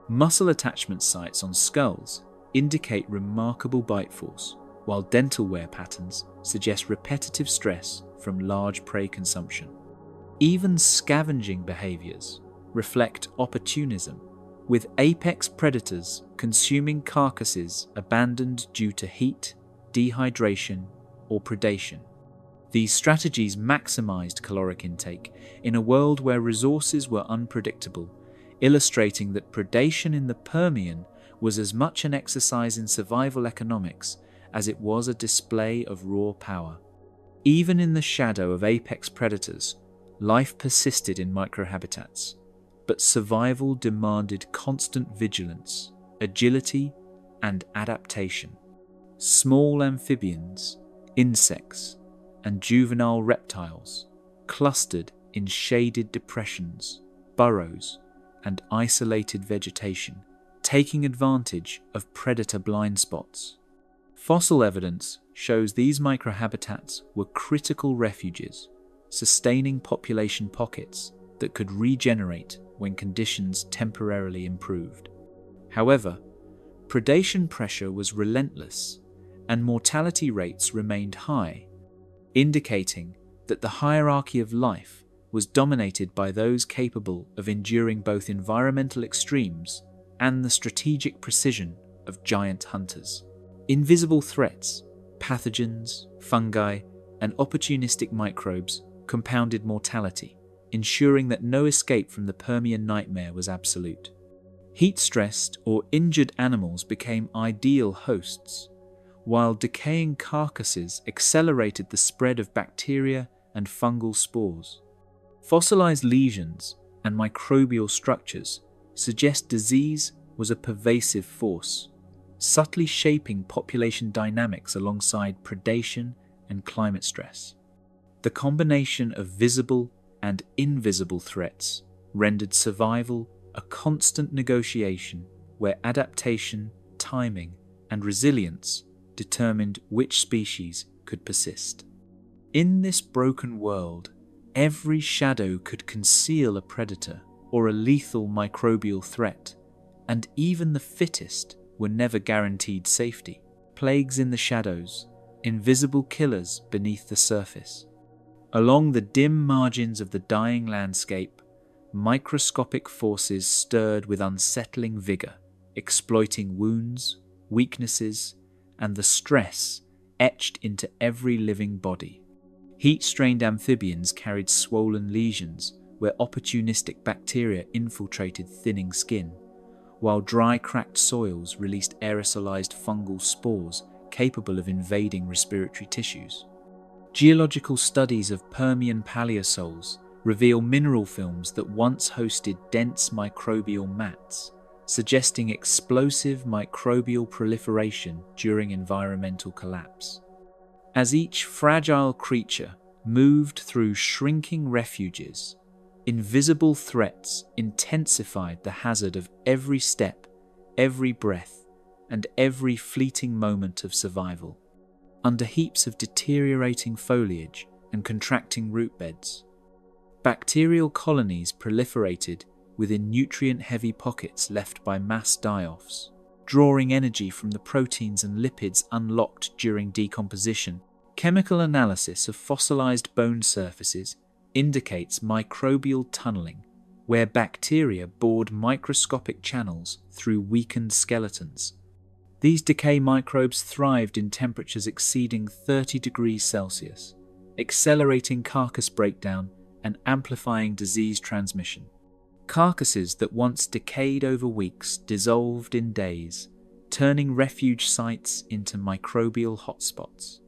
Muscle attachment sites on skulls indicate remarkable bite force, while dental wear patterns suggest repetitive stress from large prey consumption. Even scavenging behaviors reflect opportunism, with apex predators consuming carcasses abandoned due to heat, dehydration, or predation. These strategies maximized caloric intake in a world where resources were unpredictable, illustrating that predation in the Permian was as much an exercise in survival economics as it was a display of raw power. Even in the shadow of apex predators, life persisted in microhabitats, but survival demanded constant vigilance, agility, and adaptation. Small amphibians, insects, and juvenile reptiles clustered in shaded depressions, burrows, and isolated vegetation, taking advantage of predator blind spots. Fossil evidence shows these microhabitats were critical refuges, sustaining population pockets that could regenerate when conditions temporarily improved. However, predation pressure was relentless, and mortality rates remained high, indicating that the hierarchy of life was dominated by those capable of enduring both environmental extremes and the strategic precision of giant hunters. Invisible threats, pathogens, fungi, and opportunistic microbes compounded mortality, ensuring that no escape from the Permian nightmare was absolute. Heat-stressed or injured animals became ideal hosts, while decaying carcasses accelerated the spread of bacteria and fungal spores. Fossilized lesions and microbial structures suggest disease was a pervasive force, subtly shaping population dynamics alongside predation and climate stress. The combination of visible and invisible threats rendered survival a constant negotiation where adaptation, timing, and resilience determined which species could persist. In this broken world, every shadow could conceal a predator or a lethal microbial threat, and even the fittest were never guaranteed safety. Plagues in the shadows, invisible killers beneath the surface. Along the dim margins of the dying landscape, microscopic forces stirred with unsettling vigor, exploiting wounds, weaknesses, and the stress etched into every living body. Heat-strained amphibians carried swollen lesions where opportunistic bacteria infiltrated thinning skin, while dry, cracked soils released aerosolized fungal spores capable of invading respiratory tissues. Geological studies of Permian paleosols reveal mineral films that once hosted dense microbial mats, suggesting explosive microbial proliferation during environmental collapse. As each fragile creature moved through shrinking refuges, Invisible threats intensified the hazard of every step, every breath, and every fleeting moment of survival. Under heaps of deteriorating foliage and contracting root beds, bacterial colonies proliferated within nutrient-heavy pockets left by mass die-offs, drawing energy from the proteins and lipids unlocked during decomposition. Chemical analysis of fossilized bone surfaces indicates microbial tunneling, where bacteria bored microscopic channels through weakened skeletons. These decay microbes thrived in temperatures exceeding 30 degrees Celsius, accelerating carcass breakdown and amplifying disease transmission. Carcasses that once decayed over weeks dissolved in days, turning refuge sites into microbial hotspots.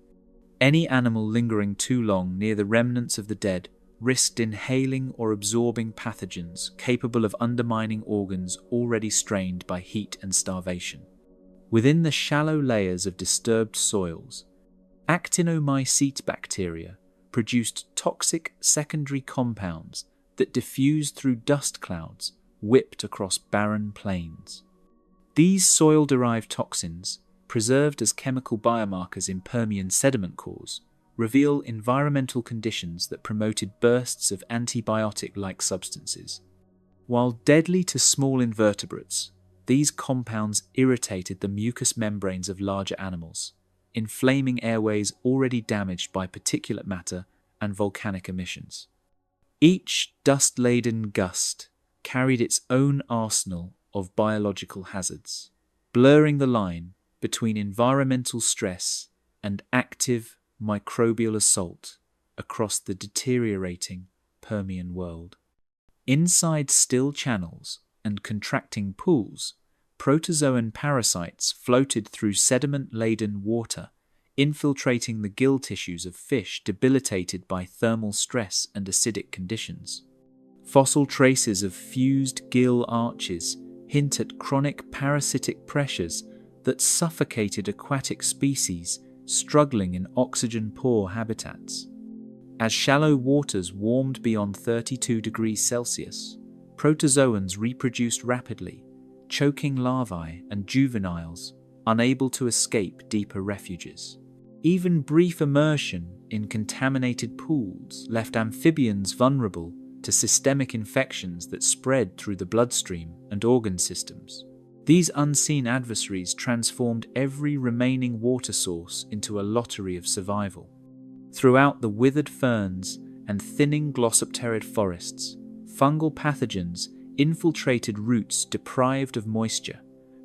Any animal lingering too long near the remnants of the dead risked inhaling or absorbing pathogens capable of undermining organs already strained by heat and starvation. Within the shallow layers of disturbed soils, actinomycete bacteria produced toxic secondary compounds that diffused through dust clouds whipped across barren plains. These soil-derived toxins, preserved as chemical biomarkers in Permian sediment cores, reveal environmental conditions that promoted bursts of antibiotic-like substances. While deadly to small invertebrates, these compounds irritated the mucous membranes of larger animals, inflaming airways already damaged by particulate matter and volcanic emissions. Each dust-laden gust carried its own arsenal of biological hazards, blurring the line between environmental stress and active microbial assault across the deteriorating Permian world. Inside still channels and contracting pools, protozoan parasites floated through sediment-laden water, infiltrating the gill tissues of fish debilitated by thermal stress and acidic conditions. Fossil traces of fused gill arches hint at chronic parasitic pressures that suffocated aquatic species struggling in oxygen-poor habitats. As shallow waters warmed beyond 32 degrees Celsius, protozoans reproduced rapidly, choking larvae and juveniles unable to escape deeper refuges. Even brief immersion in contaminated pools left amphibians vulnerable to systemic infections that spread through the bloodstream and organ systems. These unseen adversaries transformed every remaining water source into a lottery of survival. Throughout the withered ferns and thinning glossopterid forests, fungal pathogens infiltrated roots deprived of moisture,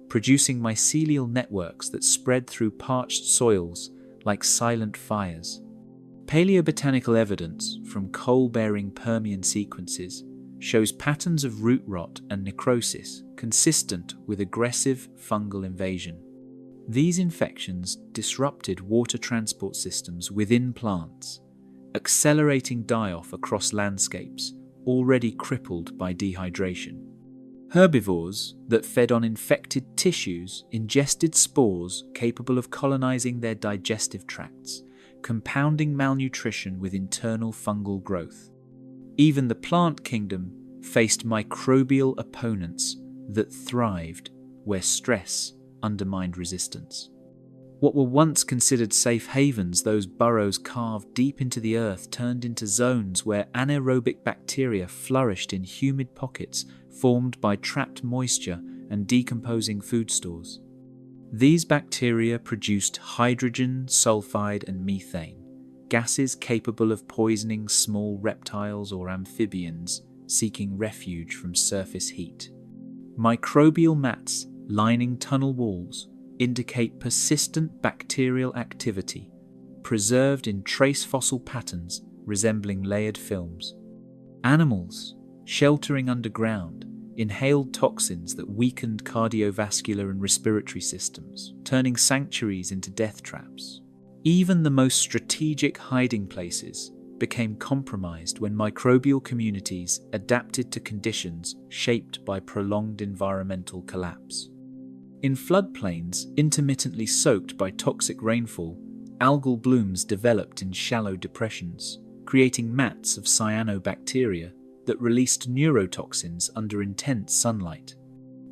producing mycelial networks that spread through parched soils like silent fires. Paleobotanical evidence from coal-bearing Permian sequences shows patterns of root rot and necrosis consistent with aggressive fungal invasion. These infections disrupted water transport systems within plants, accelerating die-off across landscapes already crippled by dehydration. Herbivores that fed on infected tissues ingested spores capable of colonizing their digestive tracts, compounding malnutrition with internal fungal growth. Even the plant kingdom faced microbial opponents that thrived where stress undermined resistance. What were once considered safe havens, those burrows carved deep into the earth, turned into zones where anaerobic bacteria flourished in humid pockets formed by trapped moisture and decomposing food stores. These bacteria produced hydrogen, sulfide, and methane, gases capable of poisoning small reptiles or amphibians seeking refuge from surface heat. Microbial mats lining tunnel walls indicate persistent bacterial activity, preserved in trace fossil patterns resembling layered films. Animals, sheltering underground, inhaled toxins that weakened cardiovascular and respiratory systems, turning sanctuaries into death traps. Even the most strategic hiding places became compromised when microbial communities adapted to conditions shaped by prolonged environmental collapse. In floodplains intermittently soaked by toxic rainfall, algal blooms developed in shallow depressions, creating mats of cyanobacteria that released neurotoxins under intense sunlight.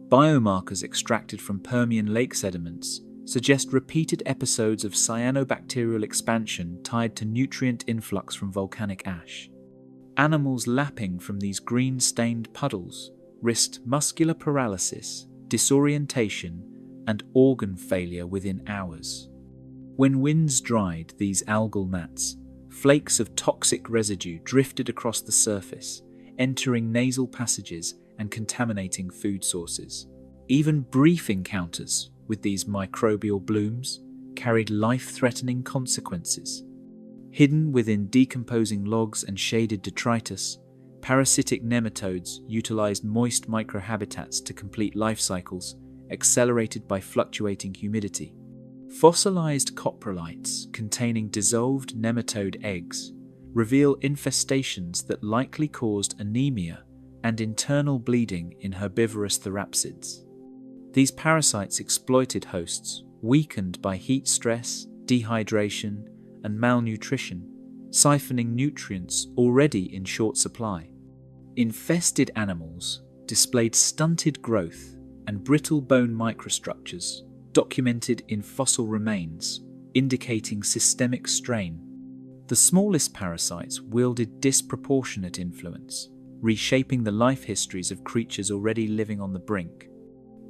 Biomarkers extracted from Permian lake sediments suggest repeated episodes of cyanobacterial expansion tied to nutrient influx from volcanic ash. Animals lapping from these green-stained puddles risked muscular paralysis, disorientation, and organ failure within hours. When winds dried these algal mats, flakes of toxic residue drifted across the surface, entering nasal passages and contaminating food sources. Even brief encounters with these microbial blooms carried life-threatening consequences. Hidden within decomposing logs and shaded detritus, parasitic nematodes utilized moist microhabitats to complete life cycles, accelerated by fluctuating humidity. Fossilized coprolites containing dissolved nematode eggs reveal infestations that likely caused anemia and internal bleeding in herbivorous therapsids. These parasites exploited hosts, weakened by heat stress, dehydration, and malnutrition, siphoning nutrients already in short supply. Infested animals displayed stunted growth and brittle bone microstructures documented in fossil remains, indicating systemic strain. The smallest parasites wielded disproportionate influence, reshaping the life histories of creatures already living on the brink.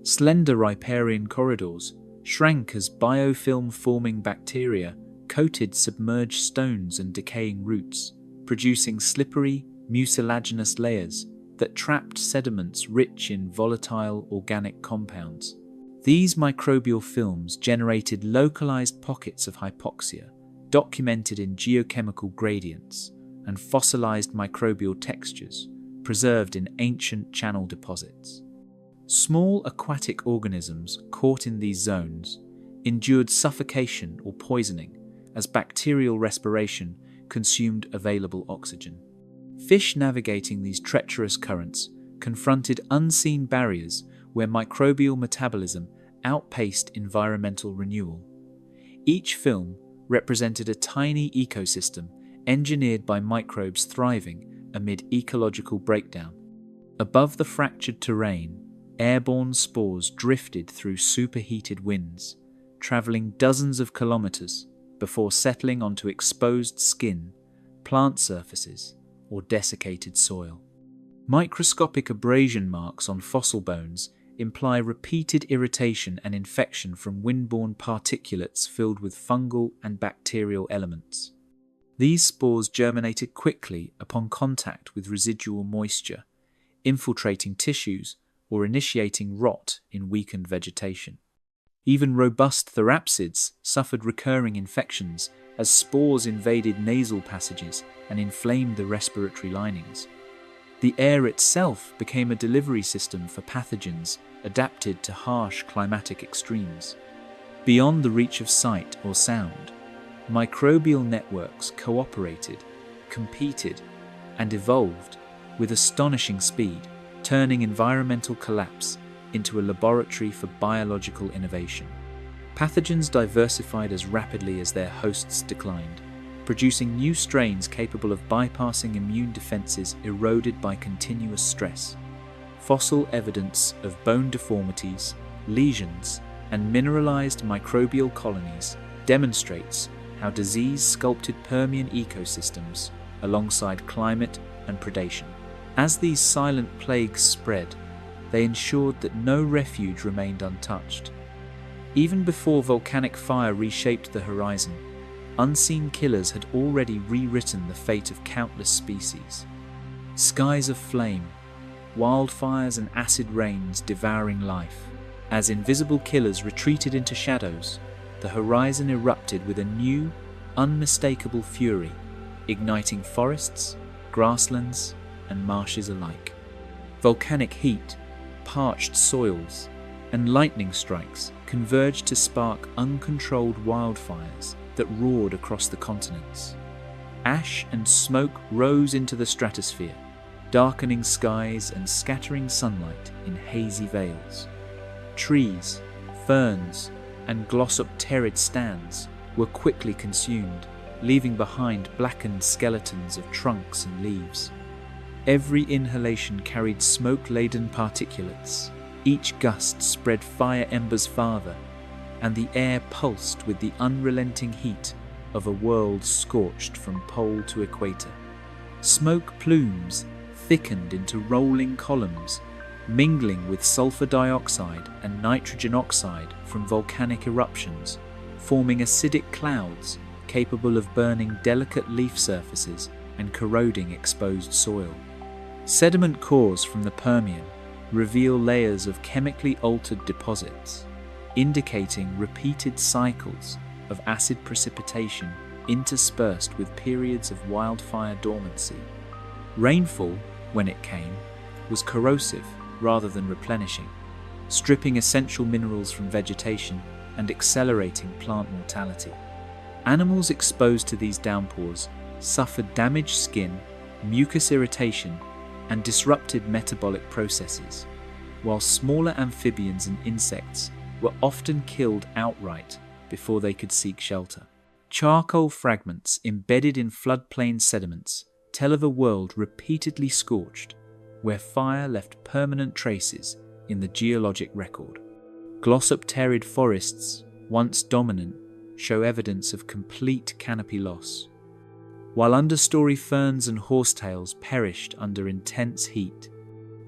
Slender riparian corridors shrank as biofilm-forming bacteria coated submerged stones and decaying roots, producing slippery, mucilaginous layers that trapped sediments rich in volatile organic compounds. These microbial films generated localized pockets of hypoxia, documented in geochemical gradients, and fossilized microbial textures, preserved in ancient channel deposits. Small aquatic organisms caught in these zones endured suffocation or poisoning as bacterial respiration consumed available oxygen. Fish navigating these treacherous currents confronted unseen barriers where microbial metabolism outpaced environmental renewal. Each film represented a tiny ecosystem engineered by microbes thriving amid ecological breakdown. Above the fractured terrain, airborne spores drifted through superheated winds, traveling dozens of kilometers before settling onto exposed skin, plant surfaces, or desiccated soil. Microscopic abrasion marks on fossil bones imply repeated irritation and infection from windborne particulates filled with fungal and bacterial elements. These spores germinated quickly upon contact with residual moisture, infiltrating tissues or initiating rot in weakened vegetation. Even robust therapsids suffered recurring infections as spores invaded nasal passages and inflamed the respiratory linings. The air itself became a delivery system for pathogens adapted to harsh climatic extremes. Beyond the reach of sight or sound, microbial networks cooperated, competed, and evolved with astonishing speed, turning environmental collapse into a laboratory for biological innovation. Pathogens diversified as rapidly as their hosts declined, producing new strains capable of bypassing immune defenses eroded by continuous stress. Fossil evidence of bone deformities, lesions, and mineralized microbial colonies demonstrates how disease sculpted Permian ecosystems alongside climate and predation. As these silent plagues spread, they ensured that no refuge remained untouched. Even before volcanic fire reshaped the horizon, unseen killers had already rewritten the fate of countless species. Skies of flame, wildfires and acid rains devouring life. As invisible killers retreated into shadows, the horizon erupted with a new, unmistakable fury, igniting forests, grasslands, and marshes alike. Volcanic heat, parched soils, and lightning strikes converged to spark uncontrolled wildfires that roared across the continents. Ash and smoke rose into the stratosphere, darkening skies and scattering sunlight in hazy veils. Trees, ferns, and glossopterid stands were quickly consumed, leaving behind blackened skeletons of trunks and leaves. Every inhalation carried smoke-laden particulates. Each gust spread fire embers farther, and the air pulsed with the unrelenting heat of a world scorched from pole to equator. Smoke plumes thickened into rolling columns, mingling with sulfur dioxide and nitrogen oxide from volcanic eruptions, forming acidic clouds capable of burning delicate leaf surfaces and corroding exposed soil. Sediment cores from the Permian reveal layers of chemically altered deposits, indicating repeated cycles of acid precipitation interspersed with periods of wildfire dormancy. Rainfall, when it came, was corrosive rather than replenishing, stripping essential minerals from vegetation and accelerating plant mortality. Animals exposed to these downpours suffered damaged skin, mucus irritation, and disrupted metabolic processes, while smaller amphibians and insects were often killed outright before they could seek shelter. Charcoal fragments embedded in floodplain sediments tell of a world repeatedly scorched, where fire left permanent traces in the geologic record. Glossopterid forests, once dominant, show evidence of complete canopy loss, while understory ferns and horsetails perished under intense heat.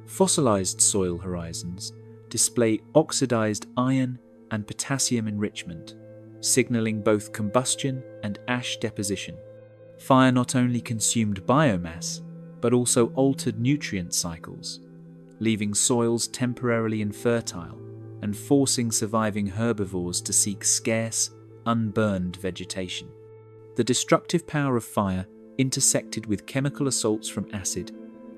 Fossilized soil horizons display oxidized iron and potassium enrichment, signaling both combustion and ash deposition. Fire not only consumed biomass, but also altered nutrient cycles, leaving soils temporarily infertile and forcing surviving herbivores to seek scarce, unburned vegetation. The destructive power of fire intersected with chemical assaults from acid,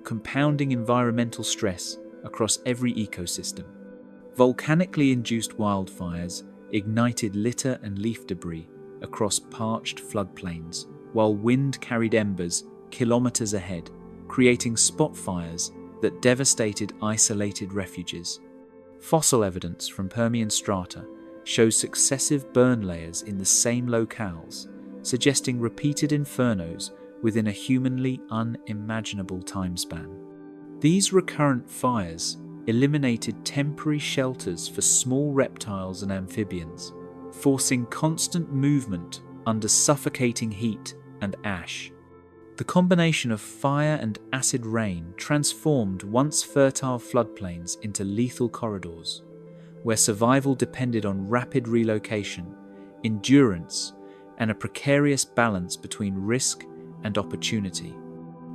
compounding environmental stress across every ecosystem. Volcanically induced wildfires ignited litter and leaf debris across parched floodplains, while wind carried embers kilometers ahead, creating spot fires that devastated isolated refuges. Fossil evidence from Permian strata shows successive burn layers in the same locales, suggesting repeated infernos within a humanly unimaginable time span. These recurrent fires eliminated temporary shelters for small reptiles and amphibians, forcing constant movement under suffocating heat and ash. The combination of fire and acid rain transformed once fertile floodplains into lethal corridors, where survival depended on rapid relocation, endurance, and a precarious balance between risk and opportunity.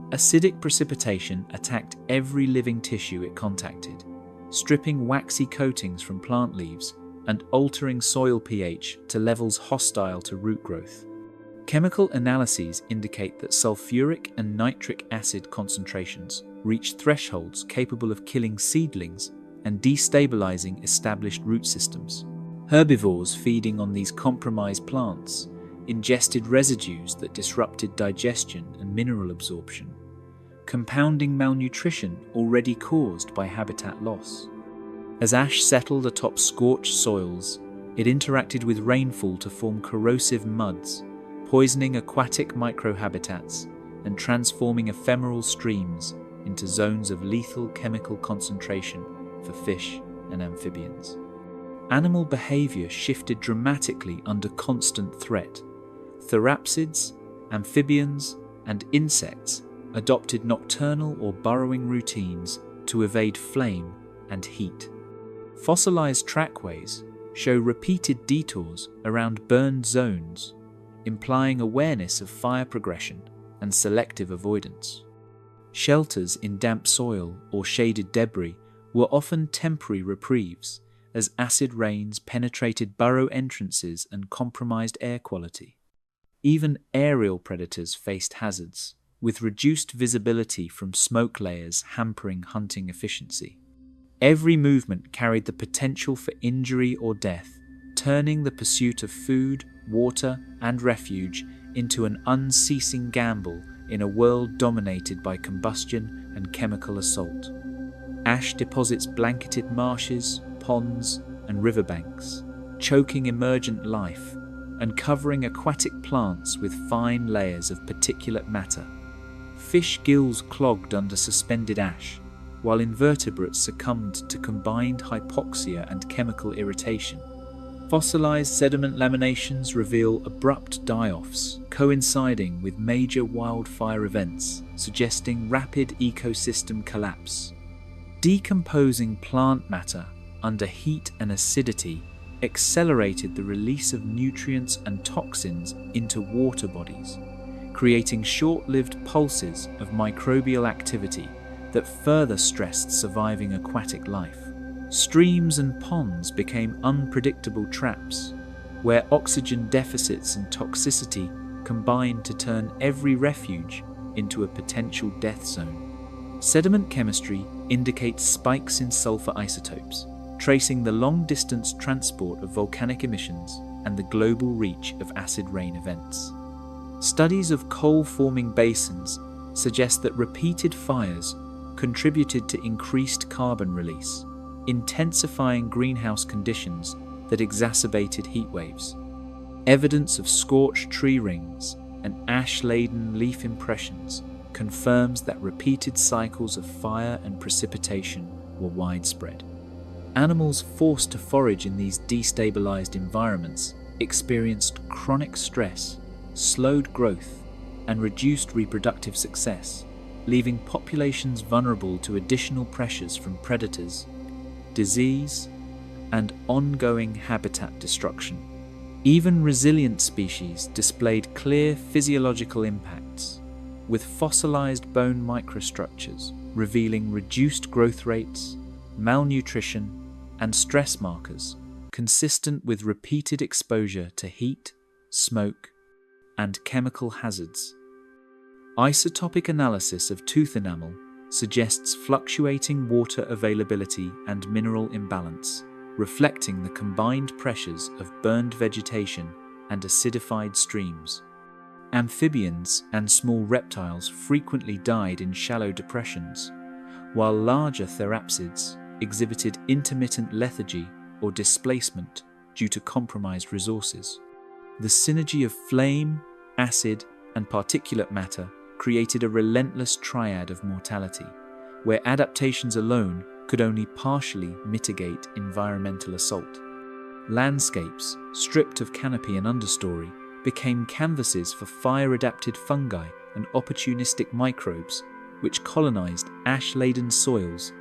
Acidic precipitation attacked every living tissue it contacted, stripping waxy coatings from plant leaves and altering soil pH to levels hostile to root growth. Chemical analyses indicate that sulfuric and nitric acid concentrations reach thresholds capable of killing seedlings and destabilizing established root systems. Herbivores feeding on these compromised plants ingested residues that disrupted digestion and mineral absorption, compounding malnutrition already caused by habitat loss. As ash settled atop scorched soils, it interacted with rainfall to form corrosive muds, poisoning aquatic microhabitats and transforming ephemeral streams into zones of lethal chemical concentration for fish and amphibians. Animal behavior shifted dramatically under constant threat. Therapsids, amphibians, and insects adopted nocturnal or burrowing routines to evade flame and heat. Fossilized trackways show repeated detours around burned zones, implying awareness of fire progression and selective avoidance. Shelters in damp soil or shaded debris were often temporary reprieves, as acid rains penetrated burrow entrances and compromised air quality. Even aerial predators faced hazards, with reduced visibility from smoke layers hampering hunting efficiency. Every movement carried the potential for injury or death, turning the pursuit of food, water, and refuge into an unceasing gamble in a world dominated by combustion and chemical assault. Ash deposits blanketed marshes, ponds, and riverbanks, choking emergent life and covering aquatic plants with fine layers of particulate matter. fish gills clogged under suspended ash, while invertebrates succumbed to combined hypoxia and chemical irritation. Fossilized sediment laminations reveal abrupt die-offs, coinciding with major wildfire events, suggesting rapid ecosystem collapse. Decomposing plant matter under heat and acidity accelerated the release of nutrients and toxins into water bodies, creating short-lived pulses of microbial activity that further stressed surviving aquatic life. Streams and ponds became unpredictable traps, where oxygen deficits and toxicity combined to turn every refuge into a potential death zone. Sediment chemistry indicates spikes in sulfur isotopes, tracing the long-distance transport of volcanic emissions and the global reach of acid rain events. Studies of coal-forming basins suggest that repeated fires contributed to increased carbon release, intensifying greenhouse conditions that exacerbated heat waves. Evidence of scorched tree rings and ash-laden leaf impressions confirms that repeated cycles of fire and precipitation were widespread. Animals forced to forage in these destabilized environments experienced chronic stress, slowed growth, and reduced reproductive success, leaving populations vulnerable to additional pressures from predators, disease, and ongoing habitat destruction. Even resilient species displayed clear physiological impacts, with fossilized bone microstructures revealing reduced growth rates, malnutrition, and stress markers consistent with repeated exposure to heat, smoke, and chemical hazards. Isotopic analysis of tooth enamel suggests fluctuating water availability and mineral imbalance, reflecting the combined pressures of burned vegetation and acidified streams. Amphibians and small reptiles frequently died in shallow depressions, while larger therapsids exhibited intermittent lethargy or displacement due to compromised resources. The synergy of flame, acid, and particulate matter created a relentless triad of mortality, where adaptations alone could only partially mitigate environmental assault. Landscapes, stripped of canopy and understory, became canvases for fire-adapted fungi and opportunistic microbes, which colonized ash-laden soils,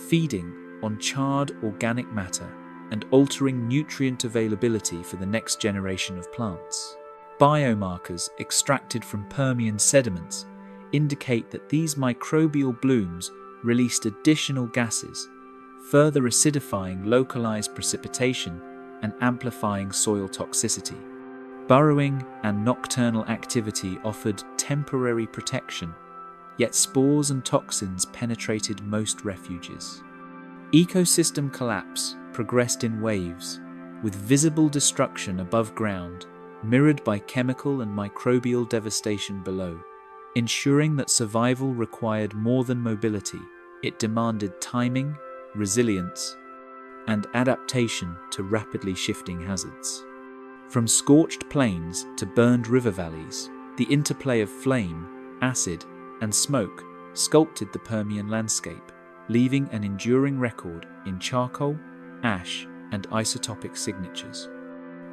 feeding on charred organic matter and altering nutrient availability for the next generation of plants. Biomarkers extracted from Permian sediments indicate that these microbial blooms released additional gases, further acidifying localized precipitation and amplifying soil toxicity. Burrowing and nocturnal activity offered temporary protection, yet spores and toxins penetrated most refuges. Ecosystem collapse progressed in waves, with visible destruction above ground mirrored by chemical and microbial devastation below. Ensuring that survival required more than mobility, it demanded timing, resilience, and adaptation to rapidly shifting hazards. From scorched plains to burned river valleys, the interplay of flame, acid, and smoke sculpted the Permian landscape, leaving an enduring record in charcoal, ash, and isotopic signatures.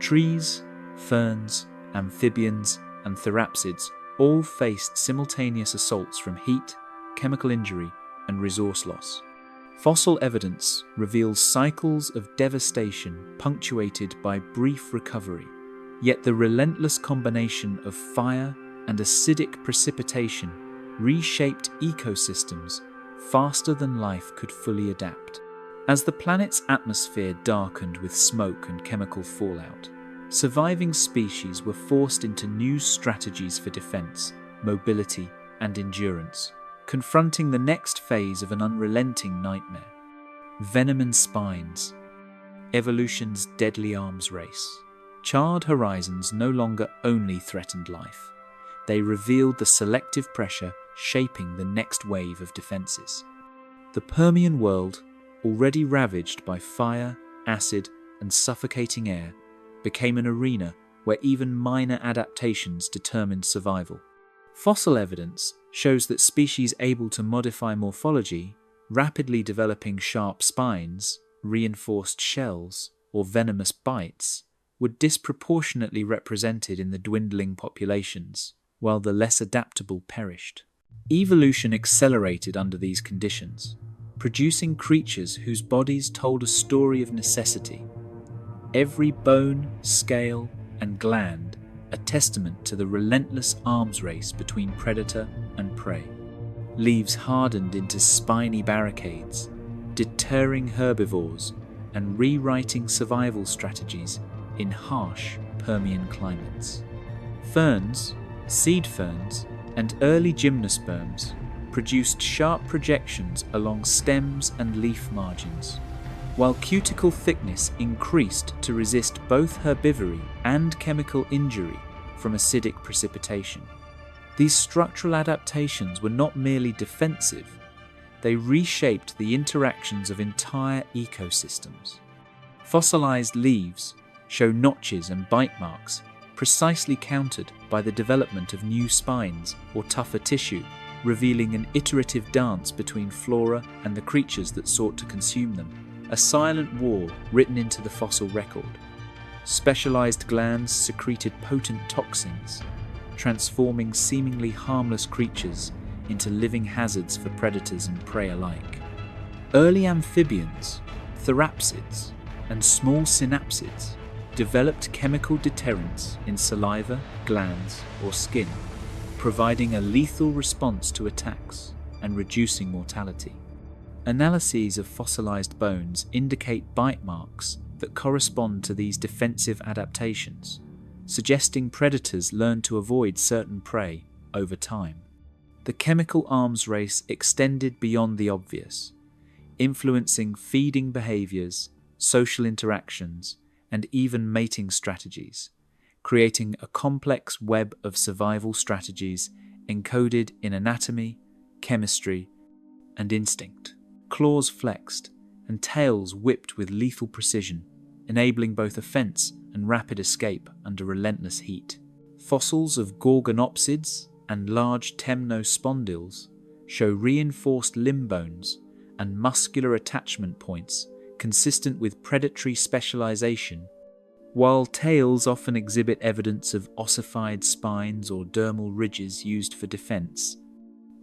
Trees, ferns, amphibians, and therapsids all faced simultaneous assaults from heat, chemical injury, and resource loss. Fossil evidence reveals cycles of devastation punctuated by brief recovery, yet the relentless combination of fire and acidic precipitation reshaped ecosystems faster than life could fully adapt. As the planet's atmosphere darkened with smoke and chemical fallout, surviving species were forced into new strategies for defense, mobility, and endurance, confronting the next phase of an unrelenting nightmare. Venom and spines, evolution's deadly arms race. Charred horizons no longer only threatened life, they revealed the selective pressure shaping the next wave of defenses. The Permian world, already ravaged by fire, acid, and suffocating air, became an arena where even minor adaptations determined survival. Fossil evidence shows that species able to modify morphology, rapidly developing sharp spines, reinforced shells, or venomous bites, were disproportionately represented in the dwindling populations, while the less adaptable perished. Evolution accelerated under these conditions, producing creatures whose bodies told a story of necessity. Every bone, scale, and gland a testament to the relentless arms race between predator and prey. Leaves hardened into spiny barricades, deterring herbivores and rewriting survival strategies in harsh Permian climates. Ferns, seed ferns, and early gymnosperms produced sharp projections along stems and leaf margins, while cuticle thickness increased to resist both herbivory and chemical injury from acidic precipitation. These structural adaptations were not merely defensive, they reshaped the interactions of entire ecosystems. Fossilized leaves show notches and bite marks precisely countered by the development of new spines or tougher tissue, revealing an iterative dance between flora and the creatures that sought to consume them. A silent war written into the fossil record. Specialized glands secreted potent toxins, transforming seemingly harmless creatures into living hazards for predators and prey alike. Early amphibians, therapsids, and small synapsids developed chemical deterrents in saliva, glands, or skin, providing a lethal response to attacks and reducing mortality. Analyses of fossilized bones indicate bite marks that correspond to these defensive adaptations, suggesting predators learned to avoid certain prey over time. The chemical arms race extended beyond the obvious, influencing feeding behaviors, social interactions, and even mating strategies, creating a complex web of survival strategies encoded in anatomy, chemistry, and instinct. Claws flexed and tails whipped with lethal precision, enabling both offense and rapid escape under relentless heat. Fossils of gorgonopsids and large temnospondyls show reinforced limb bones and muscular attachment points consistent with predatory specialization, while tails often exhibit evidence of ossified spines or dermal ridges used for defense.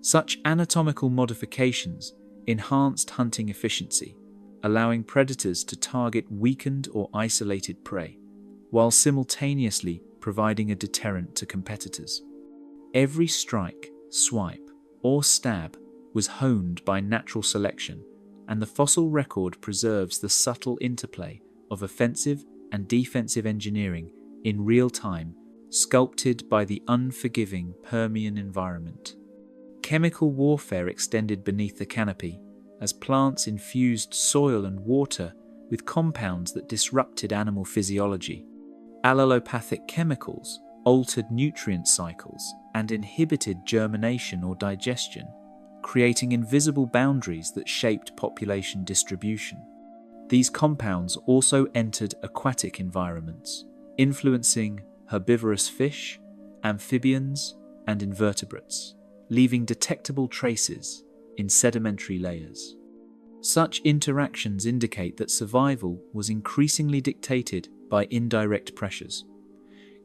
Such anatomical modifications enhanced hunting efficiency, allowing predators to target weakened or isolated prey, while simultaneously providing a deterrent to competitors. Every strike, swipe, or stab was honed by natural selection, and the fossil record preserves the subtle interplay of offensive and defensive engineering in real time, sculpted by the unforgiving Permian environment. Chemical warfare extended beneath the canopy, as plants infused soil and water with compounds that disrupted animal physiology. Allelopathic chemicals altered nutrient cycles and inhibited germination or digestion, creating invisible boundaries that shaped population distribution. These compounds also entered aquatic environments, influencing herbivorous fish, amphibians, and invertebrates, leaving detectable traces in sedimentary layers. Such interactions indicate that survival was increasingly dictated by indirect pressures.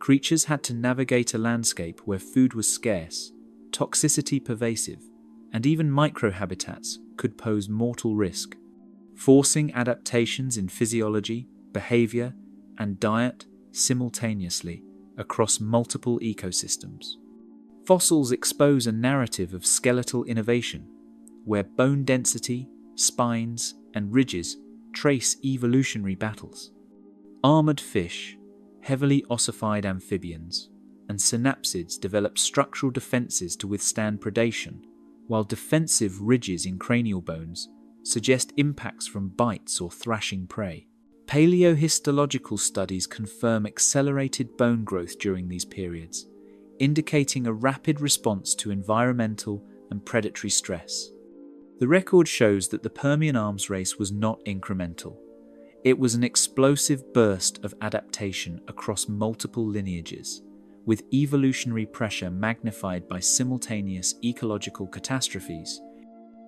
Creatures had to navigate a landscape where food was scarce, toxicity pervasive, and even microhabitats could pose mortal risk, forcing adaptations in physiology, behavior, and diet simultaneously across multiple ecosystems. Fossils expose a narrative of skeletal innovation, where bone density, spines, and ridges trace evolutionary battles. Armored fish, heavily ossified amphibians, and synapsids develop structural defenses to withstand predation, while defensive ridges in cranial bones suggest impacts from bites or thrashing prey. Paleohistological studies confirm accelerated bone growth during these periods, indicating a rapid response to environmental and predatory stress. The record shows that the Permian arms race was not incremental. It was an explosive burst of adaptation across multiple lineages, with evolutionary pressure magnified by simultaneous ecological catastrophes,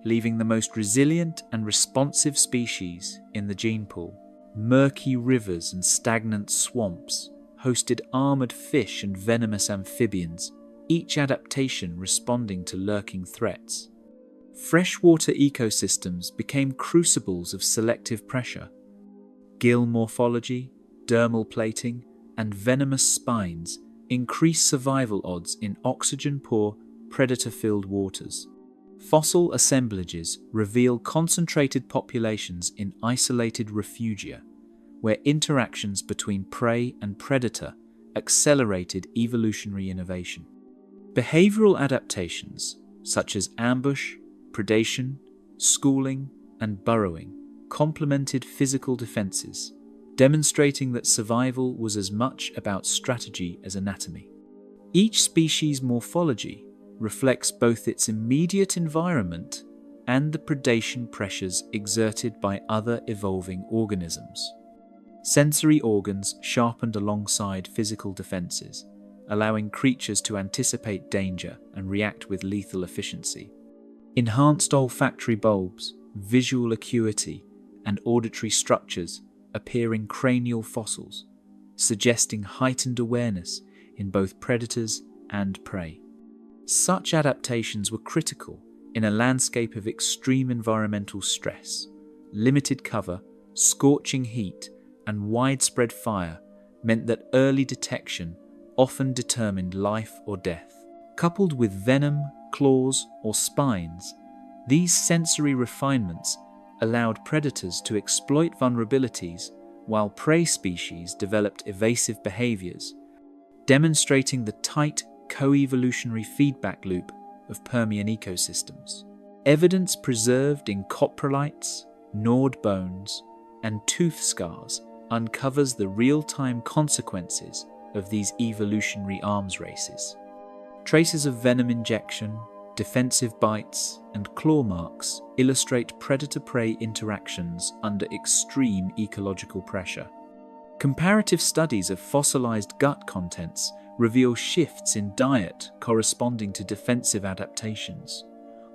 leaving the most resilient and responsive species in the gene pool. Murky rivers and stagnant swamps hosted armored fish and venomous amphibians, each adaptation responding to lurking threats. Freshwater ecosystems became crucibles of selective pressure. Gill morphology, dermal plating, and venomous spines increase survival odds in oxygen-poor, predator-filled waters. Fossil assemblages reveal concentrated populations in isolated refugia, where interactions between prey and predator accelerated evolutionary innovation. Behavioral adaptations, such as ambush, predation, schooling, and burrowing, complemented physical defenses, demonstrating that survival was as much about strategy as anatomy. Each species' morphology reflects both its immediate environment and the predation pressures exerted by other evolving organisms. Sensory organs sharpened alongside physical defenses, allowing creatures to anticipate danger and react with lethal efficiency. Enhanced olfactory bulbs, visual acuity, and auditory structures appear in cranial fossils, suggesting heightened awareness in both predators and prey. Such adaptations were critical in a landscape of extreme environmental stress. Limited cover, scorching heat, and widespread fire meant that early detection often determined life or death. Coupled with venom, claws, or spines, these sensory refinements allowed predators to exploit vulnerabilities while prey species developed evasive behaviors, demonstrating the tight co-evolutionary feedback loop of Permian ecosystems. Evidence preserved in coprolites, gnawed bones, and tooth scars uncovers the real-time consequences of these evolutionary arms races. Traces of venom injection, defensive bites, and claw marks illustrate predator-prey interactions under extreme ecological pressure. Comparative studies of fossilized gut contents reveal shifts in diet corresponding to defensive adaptations,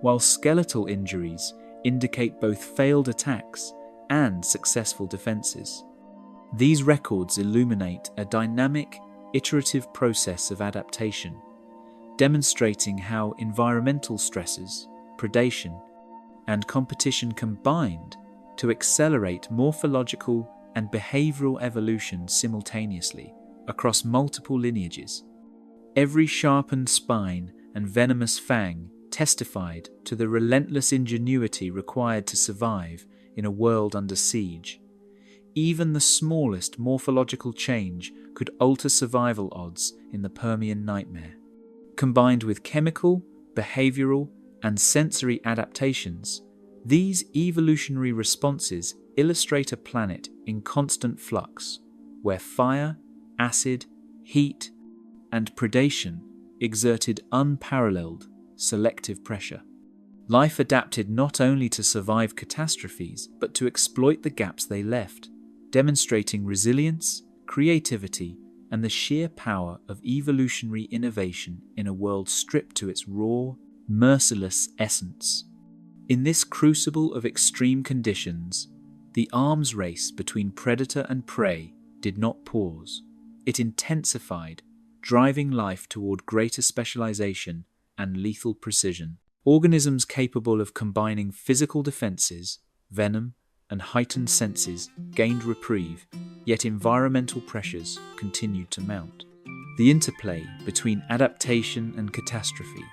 while skeletal injuries indicate both failed attacks and successful defenses. These records illuminate a dynamic, iterative process of adaptation, demonstrating how environmental stresses, predation, and competition combined to accelerate morphological and behavioral evolution simultaneously across multiple lineages. Every sharpened spine and venomous fang testified to the relentless ingenuity required to survive in a world under siege. Even the smallest morphological change could alter survival odds in the Permian nightmare. Combined with chemical, behavioral, and sensory adaptations, these evolutionary responses illustrate a planet in constant flux, where fire, acid, heat, and predation exerted unparalleled selective pressure. Life adapted not only to survive catastrophes, but to exploit the gaps they left, demonstrating resilience, creativity, and the sheer power of evolutionary innovation in a world stripped to its raw, merciless essence. In this crucible of extreme conditions, the arms race between predator and prey did not pause. It intensified, driving life toward greater specialization and lethal precision. Organisms capable of combining physical defenses, venom, and heightened senses gained reprieve, yet environmental pressures continued to mount. The interplay between adaptation and catastrophe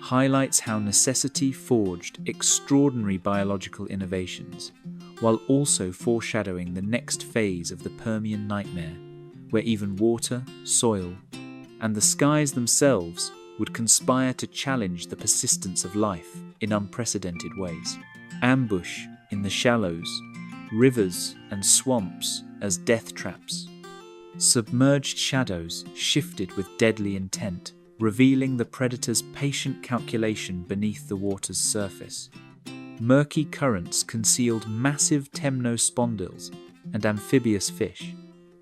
highlights how necessity forged extraordinary biological innovations, while also foreshadowing the next phase of the Permian nightmare, where even water, soil, and the skies themselves would conspire to challenge the persistence of life in unprecedented ways. Ambush in the shallows, rivers and swamps as death traps. Submerged shadows shifted with deadly intent, revealing the predator's patient calculation beneath the water's surface. Murky currents concealed massive temnospondyls and amphibious fish,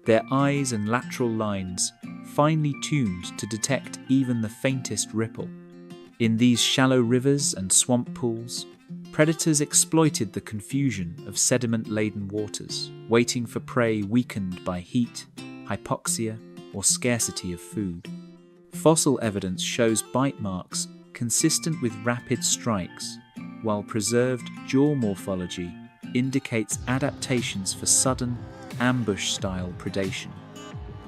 their eyes and lateral lines finely tuned to detect even the faintest ripple. In these shallow rivers and swamp pools, predators exploited the confusion of sediment-laden waters, waiting for prey weakened by heat, hypoxia, or scarcity of food. Fossil evidence shows bite marks consistent with rapid strikes, while preserved jaw morphology indicates adaptations for sudden, ambush-style predation.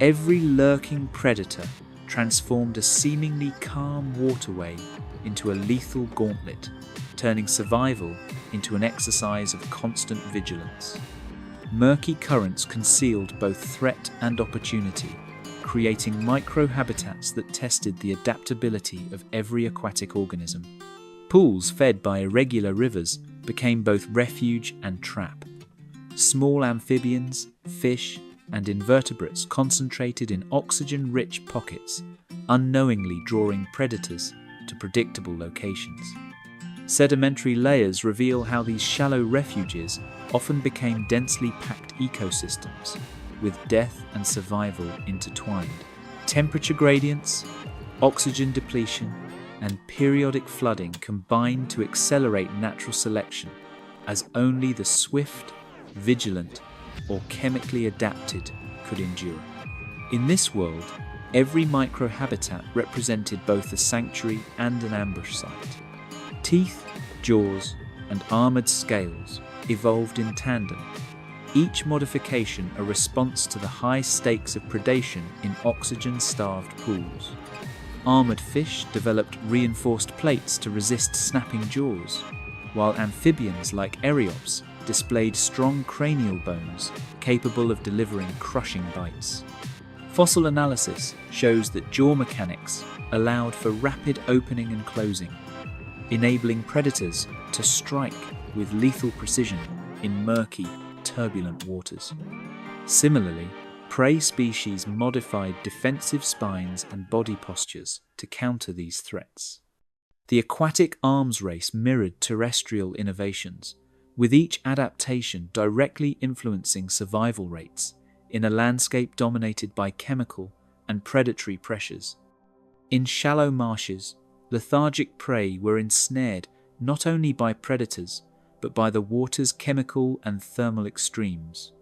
Every lurking predator transformed a seemingly calm waterway into a lethal gauntlet, turning survival into an exercise of constant vigilance. Murky currents concealed both threat and opportunity, creating microhabitats that tested the adaptability of every aquatic organism. Pools fed by irregular rivers became both refuge and trap. Small amphibians, fish, and invertebrates concentrated in oxygen-rich pockets, unknowingly drawing predators to predictable locations. Sedimentary layers reveal how these shallow refuges often became densely packed ecosystems, with death and survival intertwined. Temperature gradients, oxygen depletion, and periodic flooding combined to accelerate natural selection, as only the swift, vigilant, or chemically adapted could endure. In this world, every microhabitat represented both a sanctuary and an ambush site. Teeth, jaws, and armored scales evolved in tandem, each modification a response to the high stakes of predation in oxygen-starved pools. Armored fish developed reinforced plates to resist snapping jaws, while amphibians like eriops displayed strong cranial bones capable of delivering crushing bites. Fossil analysis shows that jaw mechanics allowed for rapid opening and closing, enabling predators to strike with lethal precision in murky, turbulent waters. Similarly, prey species modified defensive spines and body postures to counter these threats. The aquatic arms race mirrored terrestrial innovations, with each adaptation directly influencing survival rates in a landscape dominated by chemical and predatory pressures. In shallow marshes, lethargic prey were ensnared not only by predators, but by the water's chemical and thermal extremes.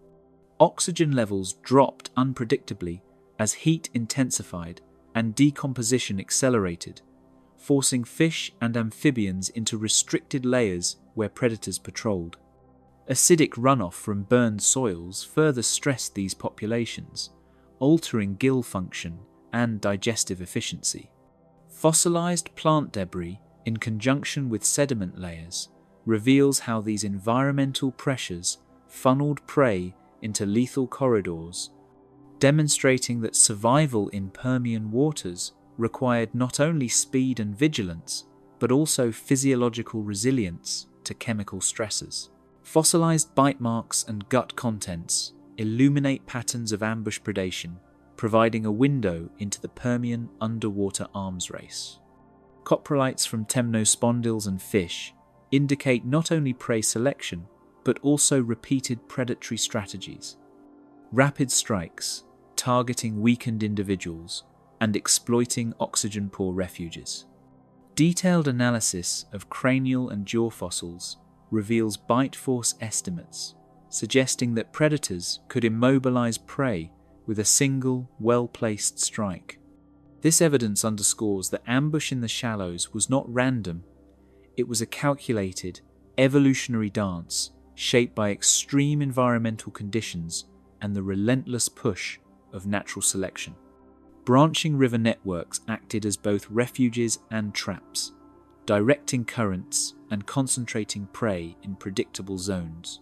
Oxygen levels dropped unpredictably as heat intensified and decomposition accelerated, forcing fish and amphibians into restricted layers where predators patrolled. Acidic runoff from burned soils further stressed these populations, altering gill function and digestive efficiency. Fossilized plant debris, in conjunction with sediment layers, reveals how these environmental pressures funneled prey into lethal corridors, demonstrating that survival in Permian waters required not only speed and vigilance, but also physiological resilience to chemical stresses. Fossilized bite marks and gut contents illuminate patterns of ambush predation, providing a window into the Permian underwater arms race. Coprolites from temnospondyls and fish indicate not only prey selection, but also repeated predatory strategies. Rapid strikes, targeting weakened individuals, and exploiting oxygen-poor refuges. Detailed analysis of cranial and jaw fossils reveals bite force estimates, suggesting that predators could immobilize prey with a single, well-placed strike. This evidence underscores that ambush in the shallows was not random. It was a calculated, evolutionary dance shaped by extreme environmental conditions and the relentless push of natural selection. Branching river networks acted as both refuges and traps, directing currents and concentrating prey in predictable zones.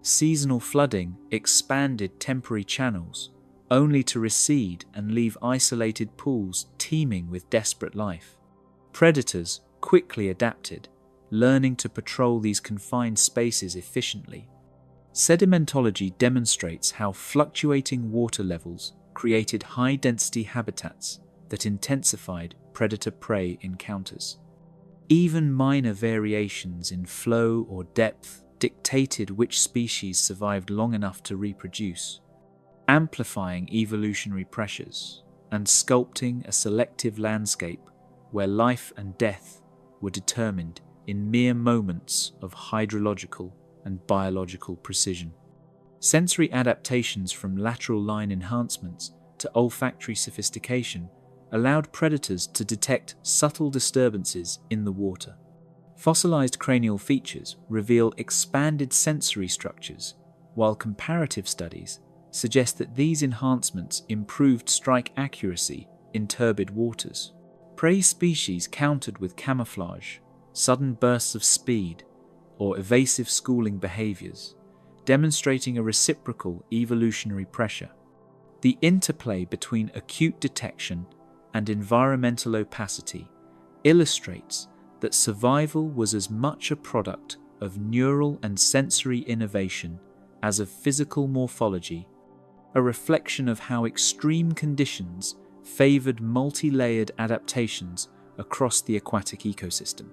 Seasonal flooding expanded temporary channels, only to recede and leave isolated pools teeming with desperate life. Predators quickly adapted, learning to patrol these confined spaces efficiently. Sedimentology demonstrates how fluctuating water levels created high-density habitats that intensified predator-prey encounters. Even minor variations in flow or depth dictated which species survived long enough to reproduce, amplifying evolutionary pressures. and sculpting a selective landscape where life and death were determined in mere moments of hydrological and biological precision. Sensory adaptations from lateral line enhancements to olfactory sophistication allowed predators to detect subtle disturbances in the water. Fossilized cranial features reveal expanded sensory structures, while comparative studies suggest that these enhancements improved strike accuracy in turbid waters. Prey species countered with camouflage, sudden bursts of speed, or evasive schooling behaviors, demonstrating a reciprocal evolutionary pressure. The interplay between acute detection and environmental opacity illustrates that survival was as much a product of neural and sensory innovation as of physical morphology, a reflection of how extreme conditions favored multi-layered adaptations across the aquatic ecosystem.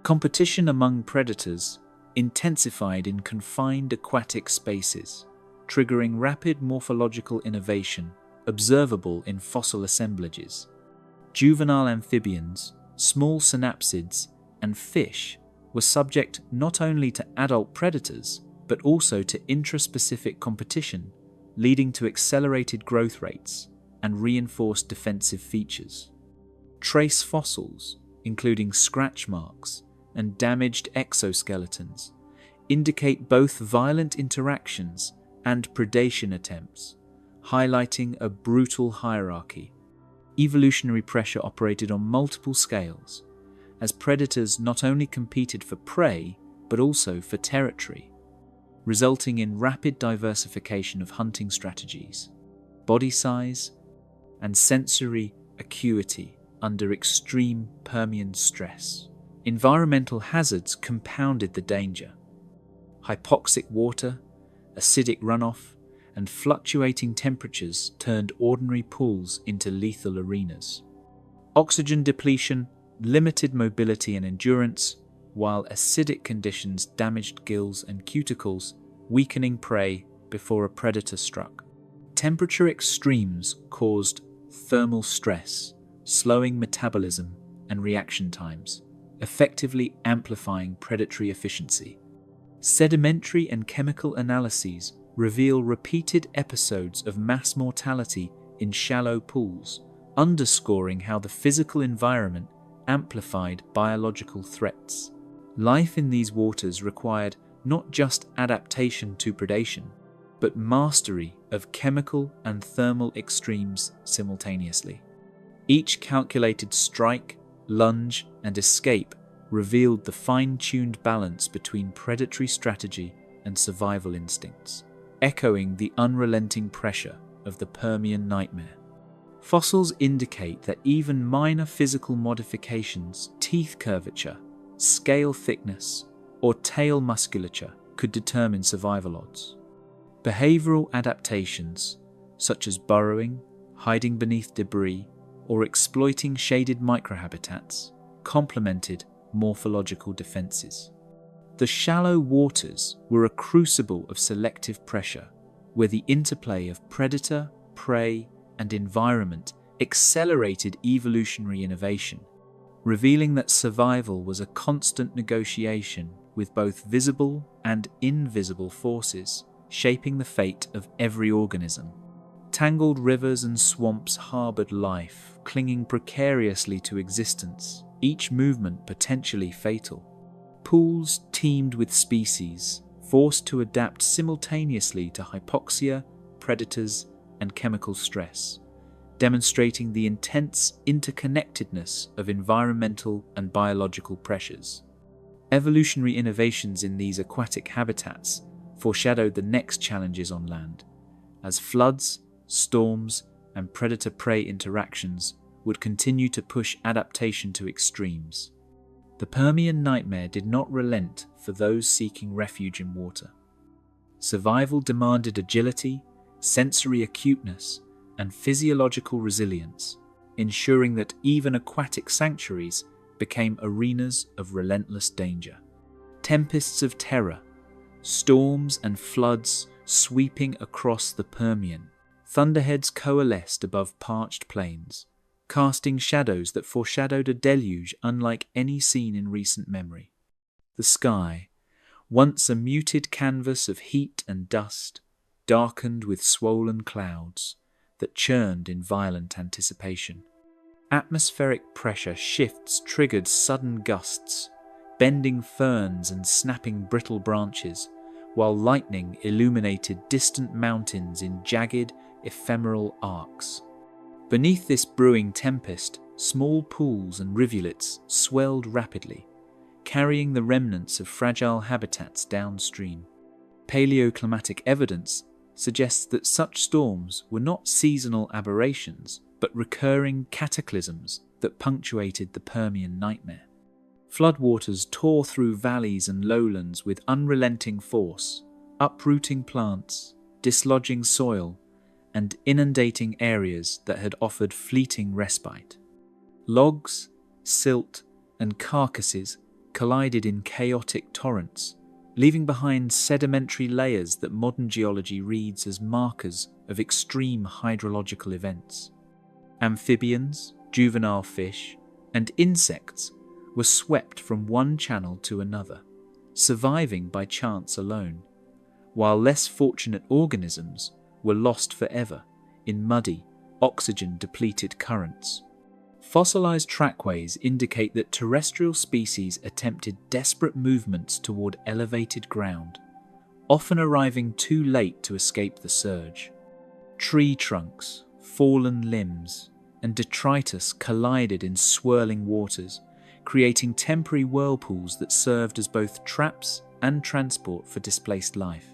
Competition among predators intensified in confined aquatic spaces, triggering rapid morphological innovation observable in fossil assemblages. Juvenile amphibians, small synapsids, and fish were subject not only to adult predators, but also to intraspecific competition, leading to accelerated growth rates and reinforced defensive features. Trace fossils, including scratch marks and damaged exoskeletons, indicate both violent interactions and predation attempts, highlighting a brutal hierarchy. Evolutionary pressure operated on multiple scales, as predators not only competed for prey, but also for territory, resulting in rapid diversification of hunting strategies, body size, and sensory acuity under extreme Permian stress. Environmental hazards compounded the danger. Hypoxic water, acidic runoff, and fluctuating temperatures turned ordinary pools into lethal arenas. Oxygen depletion limited mobility and endurance, while acidic conditions damaged gills and cuticles, weakening prey before a predator struck. Temperature extremes caused thermal stress, slowing metabolism and reaction times, effectively amplifying predatory efficiency. Sedimentary and chemical analyses reveal repeated episodes of mass mortality in shallow pools, underscoring how the physical environment amplified biological threats. Life in these waters required not just adaptation to predation, but mastery of chemical and thermal extremes simultaneously. Each calculated strike, lunge, and escape revealed the fine-tuned balance between predatory strategy and survival instincts, echoing the unrelenting pressure of the Permian nightmare. Fossils indicate that even minor physical modifications, teeth curvature, scale thickness, or tail musculature could determine survival odds. Behavioral adaptations, such as burrowing, hiding beneath debris, or exploiting shaded microhabitats, complemented morphological defenses. The shallow waters were a crucible of selective pressure, where the interplay of predator, prey, and environment accelerated evolutionary innovation, revealing that survival was a constant negotiation with both visible and invisible forces, shaping the fate of every organism. Tangled rivers and swamps harbored life, clinging precariously to existence, each movement potentially fatal. Pools teemed with species, forced to adapt simultaneously to hypoxia, predators, and chemical stress, demonstrating the intense interconnectedness of environmental and biological pressures. Evolutionary innovations in these aquatic habitats foreshadowed the next challenges on land, as floods, storms, and predator-prey interactions would continue to push adaptation to extremes. The Permian nightmare did not relent for those seeking refuge in water. Survival demanded agility, sensory acuteness, and physiological resilience, ensuring that even aquatic sanctuaries became arenas of relentless danger. Tempests of terror, storms and floods sweeping across the Permian, thunderheads coalesced above parched plains, casting shadows that foreshadowed a deluge unlike any seen in recent memory. The sky, once a muted canvas of heat and dust, darkened with swollen clouds that churned in violent anticipation. Atmospheric pressure shifts triggered sudden gusts, bending ferns and snapping brittle branches, while lightning illuminated distant mountains in jagged, ephemeral arcs. Beneath this brewing tempest, small pools and rivulets swelled rapidly, carrying the remnants of fragile habitats downstream. Paleoclimatic evidence suggests that such storms were not seasonal aberrations, but recurring cataclysms that punctuated the Permian nightmare. Floodwaters tore through valleys and lowlands with unrelenting force, uprooting plants, dislodging soil, and inundating areas that had offered fleeting respite. Logs, silt, and carcasses collided in chaotic torrents, leaving behind sedimentary layers that modern geology reads as markers of extreme hydrological events. Amphibians, juvenile fish, and insects were swept from one channel to another, surviving by chance alone, while less fortunate organisms were lost forever in muddy, oxygen-depleted currents. Fossilized trackways indicate that terrestrial species attempted desperate movements toward elevated ground, often arriving too late to escape the surge. Tree trunks, fallen limbs, and detritus collided in swirling waters, creating temporary whirlpools that served as both traps and transport for displaced life.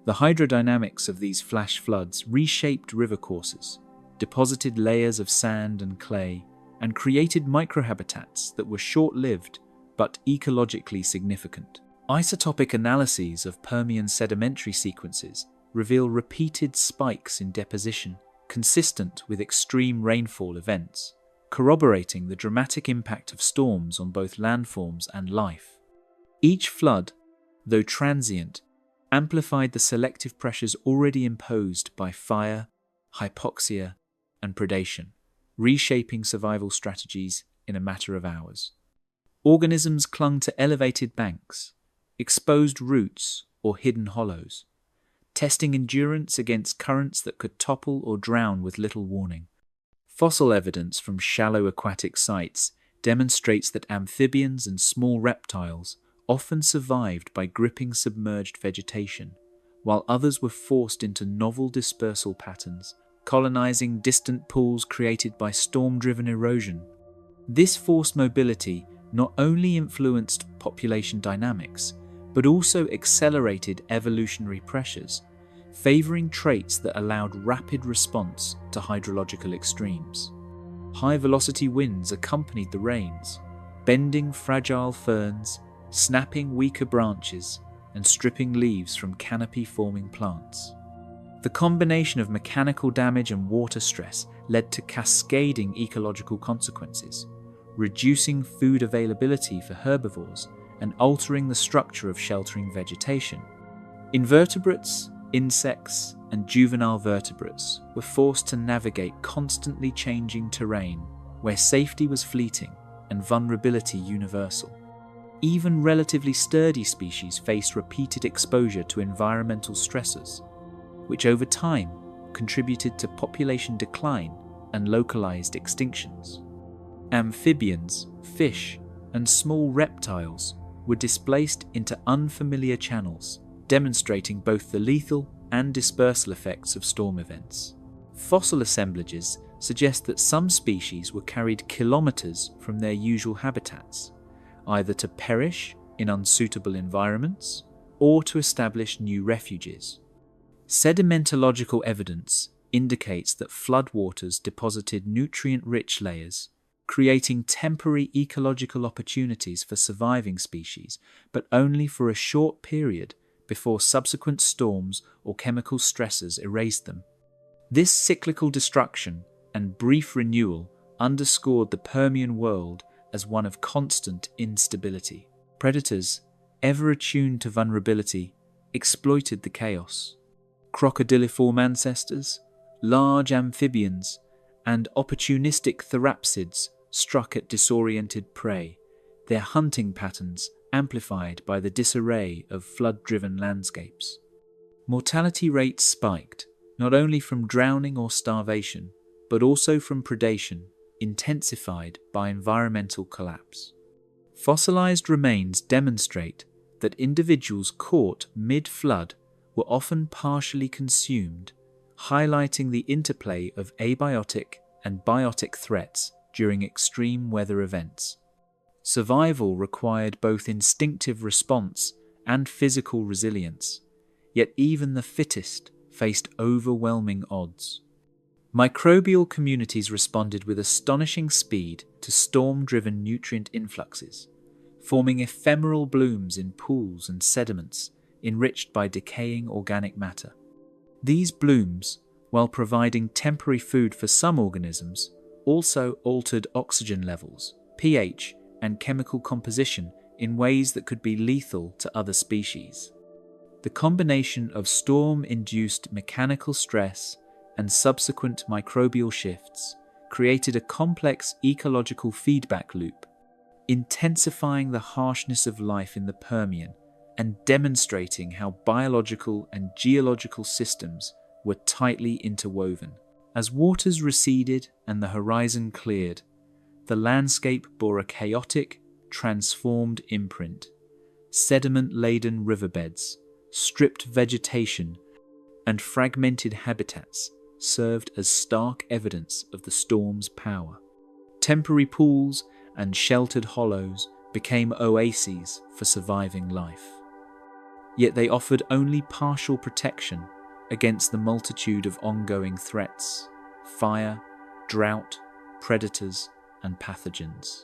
The hydrodynamics of these flash floods reshaped river courses, deposited layers of sand and clay, and created microhabitats that were short-lived but ecologically significant. Isotopic analyses of Permian sedimentary sequences reveal repeated spikes in deposition consistent with extreme rainfall events, corroborating the dramatic impact of storms on both landforms and life. Each flood, though transient, amplified the selective pressures already imposed by fire, hypoxia, and predation, reshaping survival strategies in a matter of hours. Organisms clung to elevated banks, exposed roots, or hidden hollows, testing endurance against currents that could topple or drown with little warning. Fossil evidence from shallow aquatic sites demonstrates that amphibians and small reptiles often survived by gripping submerged vegetation, while others were forced into novel dispersal patterns, colonizing distant pools created by storm-driven erosion. This forced mobility not only influenced population dynamics, but also accelerated evolutionary pressures, favoring traits that allowed rapid response to hydrological extremes. High-velocity winds accompanied the rains, bending fragile ferns, snapping weaker branches, and stripping leaves from canopy-forming plants. The combination of mechanical damage and water stress led to cascading ecological consequences, reducing food availability for herbivores and altering the structure of sheltering vegetation. Invertebrates, insects, and juvenile vertebrates were forced to navigate constantly changing terrain where safety was fleeting and vulnerability universal. Even relatively sturdy species faced repeated exposure to environmental stressors, which over time contributed to population decline and localized extinctions. Amphibians, fish, and small reptiles were displaced into unfamiliar channels, demonstrating both the lethal and dispersal effects of storm events. Fossil assemblages suggest that some species were carried kilometers from their usual habitats, either to perish in unsuitable environments or to establish new refuges. Sedimentological evidence indicates that floodwaters deposited nutrient-rich layers, creating temporary ecological opportunities for surviving species, but only for a short period before subsequent storms or chemical stressors erased them. This cyclical destruction and brief renewal underscored the Permian world as one of constant instability. Predators, ever attuned to vulnerability, exploited the chaos. Crocodiliform ancestors, large amphibians, and opportunistic therapsids struck at disoriented prey, their hunting patterns amplified by the disarray of flood-driven landscapes. Mortality rates spiked, not only from drowning or starvation, but also from predation, intensified by environmental collapse. Fossilized remains demonstrate that individuals caught mid-flood were often partially consumed, highlighting the interplay of abiotic and biotic threats during extreme weather events. Survival required both instinctive response and physical resilience, yet even the fittest faced overwhelming odds. Microbial communities responded with astonishing speed to storm-driven nutrient influxes, forming ephemeral blooms in pools and sediments enriched by decaying organic matter. These blooms, while providing temporary food for some organisms, also altered oxygen levels, pH, and chemical composition in ways that could be lethal to other species. The combination of storm-induced mechanical stress and subsequent microbial shifts created a complex ecological feedback loop, intensifying the harshness of life in the Permian and demonstrating how biological and geological systems were tightly interwoven. As waters receded and the horizon cleared, the landscape bore a chaotic, transformed imprint. Sediment-laden riverbeds, stripped vegetation, and fragmented habitats served as stark evidence of the storm's power. Temporary pools and sheltered hollows became oases for surviving life. Yet they offered only partial protection against the multitude of ongoing threats: fire, drought, predators, and pathogens.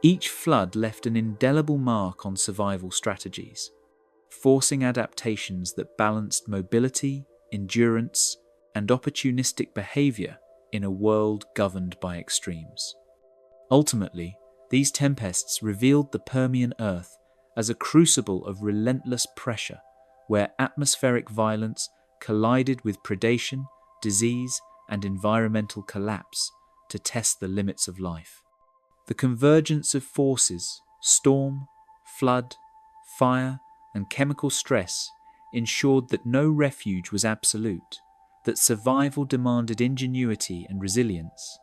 Each flood left an indelible mark on survival strategies, forcing adaptations that balanced mobility, endurance, and opportunistic behavior in a world governed by extremes. Ultimately, these tempests revealed the Permian Earth as a crucible of relentless pressure, where atmospheric violence collided with predation, disease, and environmental collapse to test the limits of life. The convergence of forces, storm, flood, fire, and chemical stress ensured that no refuge was absolute, that survival demanded ingenuity and resilience,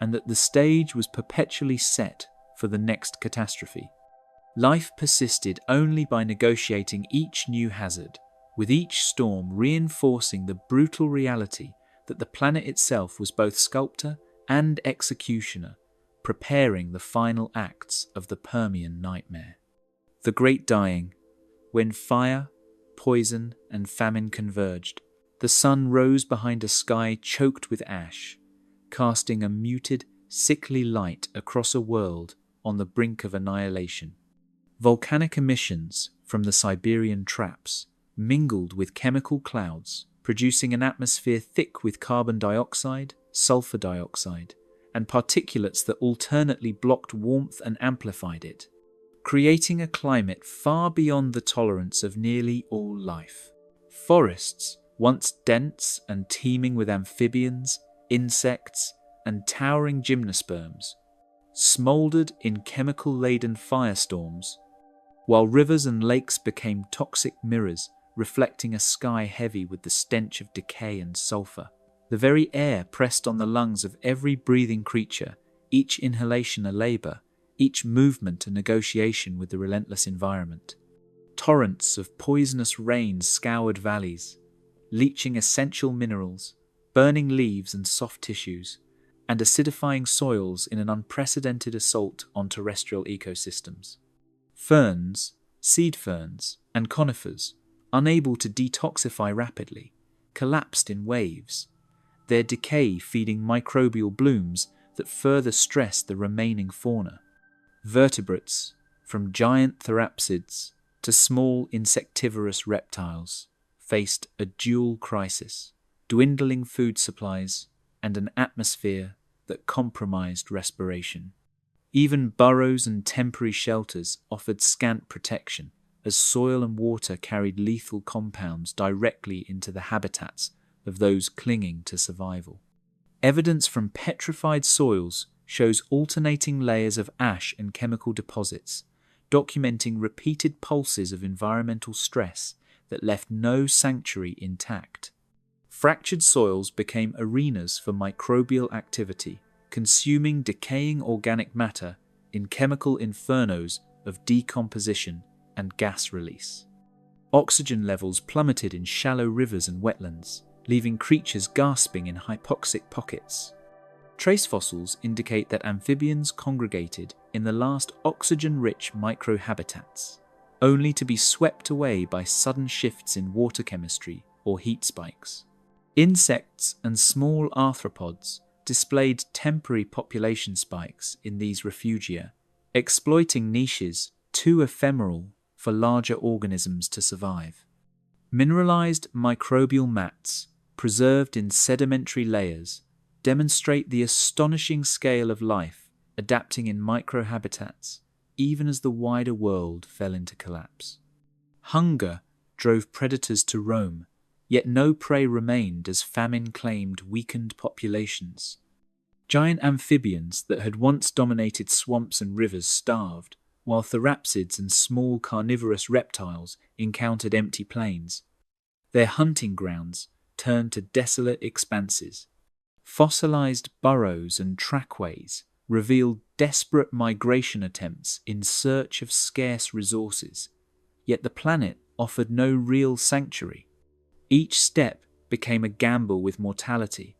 and that the stage was perpetually set for the next catastrophe. Life persisted only by negotiating each new hazard, with each storm reinforcing the brutal reality that the planet itself was both sculptor and executioner, preparing the final acts of the Permian nightmare. The Great Dying, when fire, poison, and famine converged, the sun rose behind a sky choked with ash, casting a muted, sickly light across a world on the brink of annihilation. Volcanic emissions from the Siberian traps mingled with chemical clouds, producing an atmosphere thick with carbon dioxide, sulfur dioxide, and particulates that alternately blocked warmth and amplified it, creating a climate far beyond the tolerance of nearly all life. Forests, once dense and teeming with amphibians, insects, and towering gymnosperms, smoldered in chemical-laden firestorms, while rivers and lakes became toxic mirrors reflecting a sky heavy with the stench of decay and sulfur. The very air pressed on the lungs of every breathing creature, each inhalation a labor, each movement a negotiation with the relentless environment. Torrents of poisonous rain scoured valleys, leaching essential minerals, burning leaves and soft tissues, and acidifying soils in an unprecedented assault on terrestrial ecosystems. Ferns, seed ferns, and conifers, unable to detoxify rapidly, collapsed in waves, their decay feeding microbial blooms that further stressed the remaining fauna. Vertebrates, from giant therapsids to small insectivorous reptiles, faced a dual crisis: dwindling food supplies and an atmosphere that compromised respiration. Even burrows and temporary shelters offered scant protection, as soil and water carried lethal compounds directly into the habitats of those clinging to survival. Evidence from petrified soils shows alternating layers of ash and chemical deposits, documenting repeated pulses of environmental stress that left no sanctuary intact. Fractured soils became arenas for microbial activity, consuming decaying organic matter in chemical infernos of decomposition and gas release. Oxygen levels plummeted in shallow rivers and wetlands, leaving creatures gasping in hypoxic pockets. Trace fossils indicate that amphibians congregated in the last oxygen-rich microhabitats, only to be swept away by sudden shifts in water chemistry or heat spikes. Insects and small arthropods displayed temporary population spikes in these refugia, exploiting niches too ephemeral for larger organisms to survive. Mineralized microbial mats, preserved in sedimentary layers, demonstrate the astonishing scale of life adapting in microhabitats, even as the wider world fell into collapse. Hunger drove predators to roam, yet no prey remained as famine claimed weakened populations. Giant amphibians that had once dominated swamps and rivers starved, while therapsids and small carnivorous reptiles encountered empty plains. Their hunting grounds turned to desolate expanses. Fossilized burrows and trackways revealed desperate migration attempts in search of scarce resources, yet the planet offered no real sanctuary. Each step became a gamble with mortality,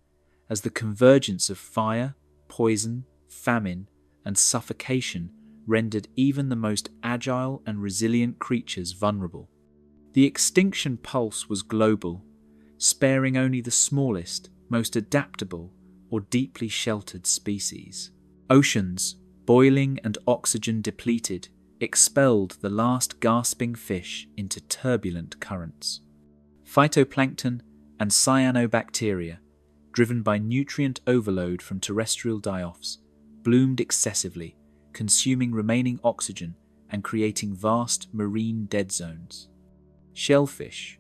as the convergence of fire, poison, famine, and suffocation rendered even the most agile and resilient creatures vulnerable. The extinction pulse was global, sparing only the smallest, most adaptable, or deeply sheltered species. Oceans, boiling and oxygen depleted, expelled the last gasping fish into turbulent currents. Phytoplankton and cyanobacteria, driven by nutrient overload from terrestrial die-offs, bloomed excessively, consuming remaining oxygen and creating vast marine dead zones. Shellfish,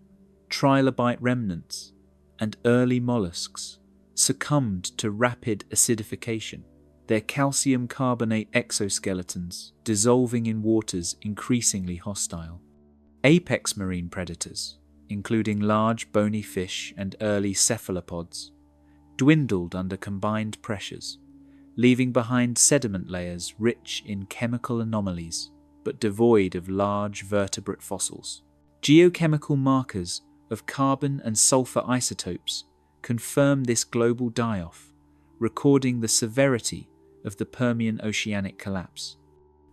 trilobite remnants, and early mollusks succumbed to rapid acidification, their calcium carbonate exoskeletons dissolving in waters increasingly hostile. Apex marine predators, including large bony fish and early cephalopods, dwindled under combined pressures, leaving behind sediment layers rich in chemical anomalies but devoid of large vertebrate fossils. Geochemical markers of carbon and sulfur isotopes confirm this global die-off, recording the severity of the Permian oceanic collapse.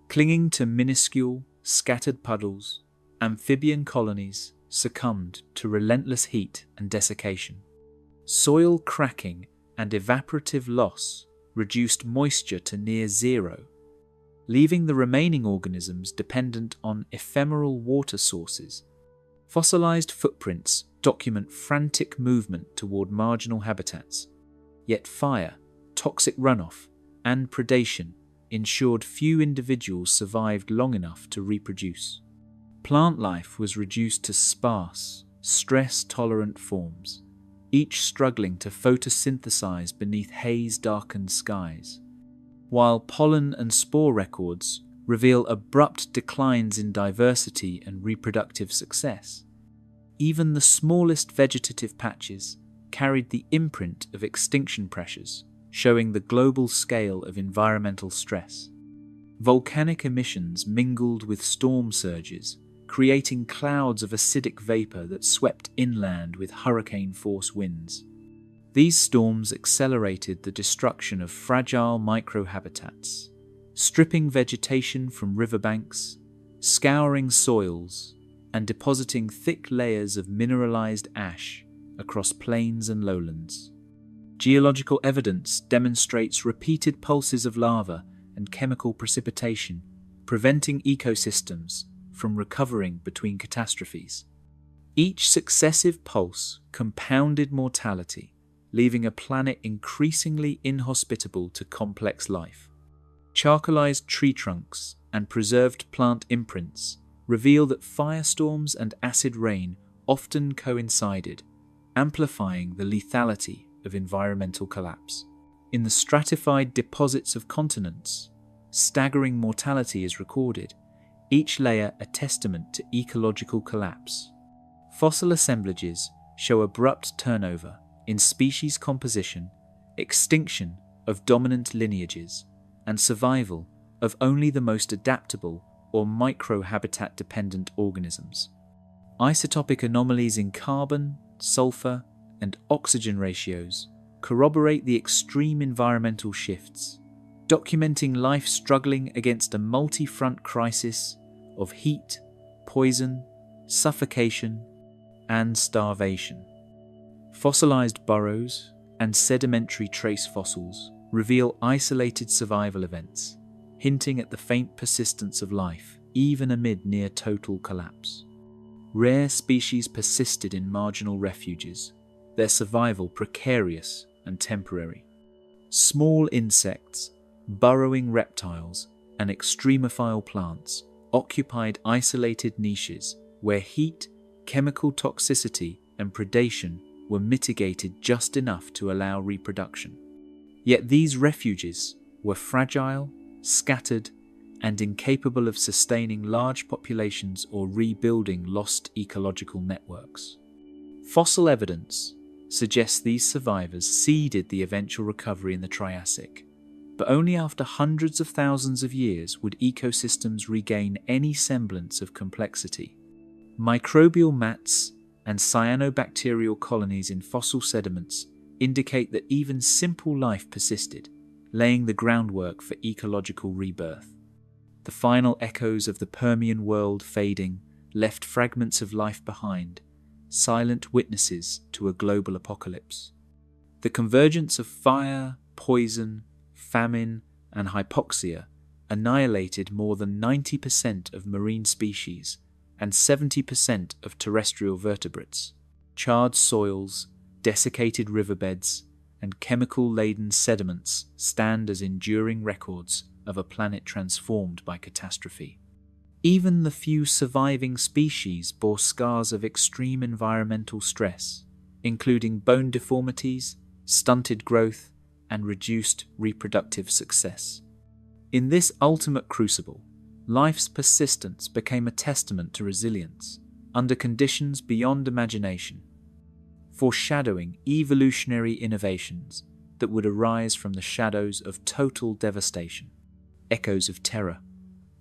Clinging to minuscule, scattered puddles, amphibian colonies succumbed to relentless heat and desiccation. Soil cracking and evaporative loss reduced moisture to near zero, leaving the remaining organisms dependent on ephemeral water sources. Fossilized footprints document frantic movement toward marginal habitats, yet fire, toxic runoff, and predation ensured few individuals survived long enough to reproduce. Plant life was reduced to sparse, stress-tolerant forms, each struggling to photosynthesize beneath haze-darkened skies. While pollen and spore records reveal abrupt declines in diversity and reproductive success, even the smallest vegetative patches carried the imprint of extinction pressures, showing the global scale of environmental stress. Volcanic emissions mingled with storm surges, creating clouds of acidic vapor that swept inland with hurricane-force winds. These storms accelerated the destruction of fragile microhabitats, stripping vegetation from riverbanks, scouring soils, and depositing thick layers of mineralized ash across plains and lowlands. Geological evidence demonstrates repeated pulses of lava and chemical precipitation, preventing ecosystems from recovering between catastrophes. Each successive pulse compounded mortality, leaving a planet increasingly inhospitable to complex life. Charcoalized tree trunks and preserved plant imprints reveal that firestorms and acid rain often coincided, amplifying the lethality of environmental collapse. In the stratified deposits of continents, staggering mortality is recorded, each layer a testament to ecological collapse. Fossil assemblages show abrupt turnover in species composition, extinction of dominant lineages, and survival of only the most adaptable or micro-habitat-dependent organisms. Isotopic anomalies in carbon, sulfur, and oxygen ratios corroborate the extreme environmental shifts, documenting life struggling against a multi-front crisis of heat, poison, suffocation, and starvation. Fossilized burrows and sedimentary trace fossils reveal isolated survival events, hinting at the faint persistence of life even amid near total collapse. Rare species persisted in marginal refuges, their survival precarious and temporary. Small insects, burrowing reptiles, and extremophile plants occupied isolated niches where heat, chemical toxicity, and predation were mitigated just enough to allow reproduction. Yet these refuges were fragile, scattered, and incapable of sustaining large populations or rebuilding lost ecological networks. Fossil evidence suggests these survivors seeded the eventual recovery in the Triassic, but only after hundreds of thousands of years would ecosystems regain any semblance of complexity. Microbial mats and cyanobacterial colonies in fossil sediments indicate that even simple life persisted, laying the groundwork for ecological rebirth. The final echoes of the Permian world fading left fragments of life behind, silent witnesses to a global apocalypse. The convergence of fire, poison, famine, and hypoxia annihilated more than 90% of marine species and 70% of terrestrial vertebrates. Charred soils, desiccated riverbeds, and chemical-laden sediments stand as enduring records of a planet transformed by catastrophe. Even the few surviving species bore scars of extreme environmental stress, including bone deformities, stunted growth, and reduced reproductive success. In this ultimate crucible, life's persistence became a testament to resilience under conditions beyond imagination, foreshadowing evolutionary innovations that would arise from the shadows of total devastation. Echoes of terror,